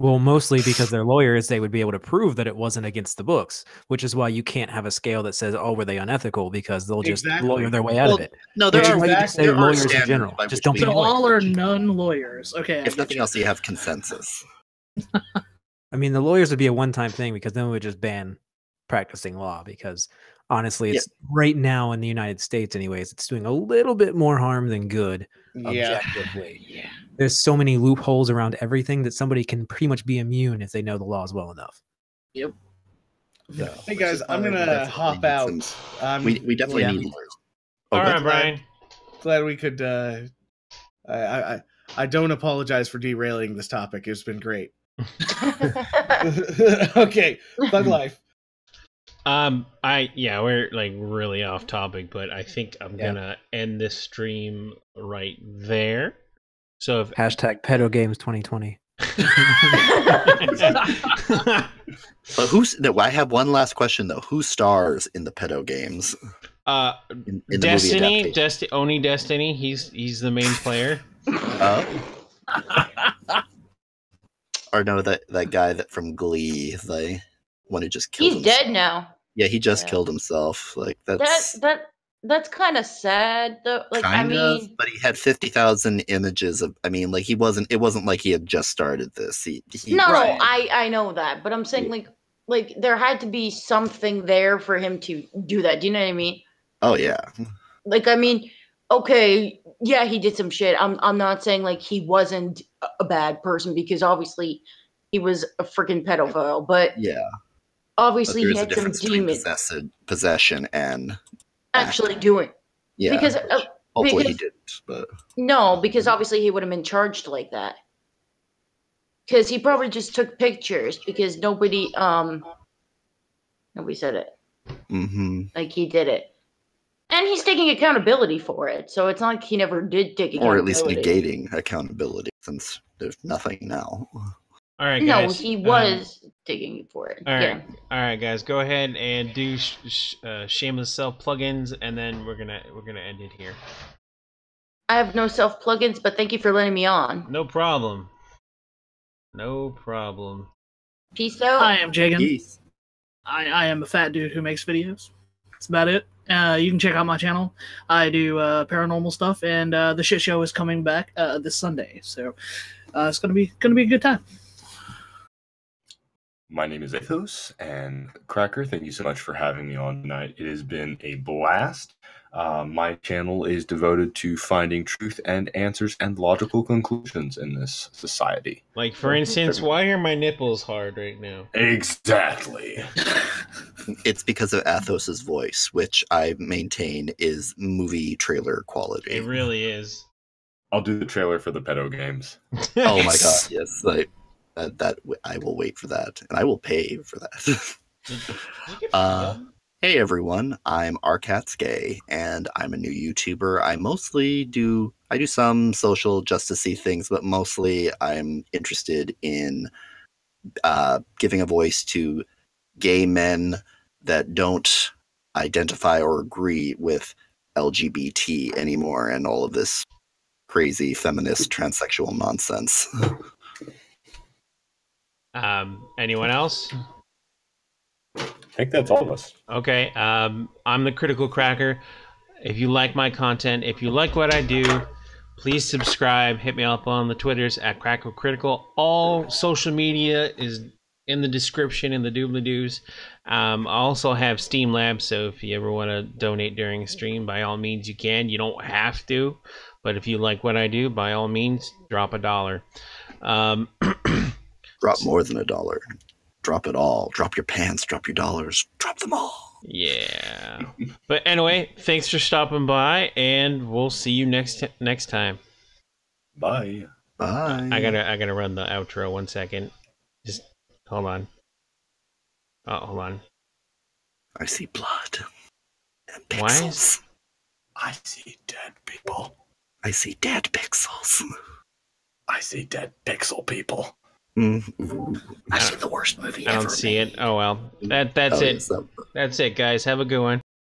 Well, mostly because they're lawyers, they would be able to prove that it wasn't against the books, which is why you can't have a scale that says, "Oh, were they unethical?" Because they'll just lawyer their way out of it. No, there Which is are why you just say there are lawyers in standards general. by Just which don't be So a lawyer. all or none lawyers. Okay. If nothing else, you have consensus. I mean, the lawyers would be a one-time thing because then we would just ban practicing law because honestly, it's right now in the United States anyways, it's doing a little bit more harm than good objectively. Yeah. There's so many loopholes around everything that somebody can pretty much be immune if they know the laws well enough. Yep. Yeah. Hey guys, I'm gonna hop out. We definitely need lawyers. All right, Brian. Glad we could. I don't apologize for derailing this topic. It's been great. Okay, Bug Life. We're like really off topic, but I think I'm gonna end this stream right there. So if hashtag pedo games 2020. But who's? No, I have one last question though. Who stars in the pedo games? In the Destiny, Oni Destiny. He's the main player. Or no, that guy that from Glee, the one who just killed. He's dead now. Yeah, he just killed himself. Like that's kind of sad though. Like kind of, but he had 50,000 images of. I mean, like he wasn't. It wasn't like he had just started this. I know that, but I'm saying like there had to be something there for him to do that. Do you know what I mean? Oh yeah. Like I mean, okay, yeah, he did some shit. I'm not saying like he wasn't a bad person because obviously he was a freaking pedophile, but yeah. Obviously, he had some demons. Possession and actually doing. Yeah. Because hopefully he didn't. But no, because obviously he would have been charged like that. Because he probably just took pictures because nobody said it. Mm-hmm. Like he did it, and he's taking accountability for it. So it's not like he never did take accountability. Or at least negating accountability since there's nothing now. All right, guys. No, he was digging for it. All right, all right, guys. Go ahead and do shameless self plugins, and then we're gonna end it here. I have no self plugins, but thank you for letting me on. No problem. No problem. Peace out. I am Jagan. Peace. I am a fat dude who makes videos. That's about it. You can check out my channel. I do paranormal stuff, and the shit show is coming back this Sunday, so it's gonna be a good time. My name is Ethos, and Cracker, thank you so much for having me on tonight. It has been a blast. My channel is devoted to finding truth and answers and logical conclusions in this society. Like, for instance, why are my nipples hard right now? Exactly. It's because of Athos's voice, which I maintain is movie trailer quality. It really is. I'll do the trailer for the pedo games. Oh my god, yes. That I will wait for that, and I will pay for that. Hey everyone, I'm Arcatsgay, and I'm a new YouTuber. I do some social justice-y things, but mostly I'm interested in giving a voice to gay men that don't identify or agree with LGBT anymore, and all of this crazy feminist transsexual nonsense. Anyone else? I think that's all of us. Okay. I'm the Critical Cracker. If you like my content, if you like what I do, please subscribe. Hit me up on the Twitters at CrackerCritical. All social media is in the description in the doobly-doos. I also have Steam Labs, so if you ever want to donate during a stream, by all means you can. You don't have to, but if you like what I do, by all means, drop $1. Drop more than $1. Drop it all. Drop your pants. Drop your dollars. Drop them all. Yeah. But anyway, thanks for stopping by, and we'll see you next time. Bye. Bye. I gotta run the outro 1 second. Just hold on. Oh, hold on. I see blood and pixels. Why is... I see dead people. I see dead pixels. I see dead pixel people. I see the worst movie ever. I don't see it. Oh well. That's it. So. That's it, guys. Have a good one.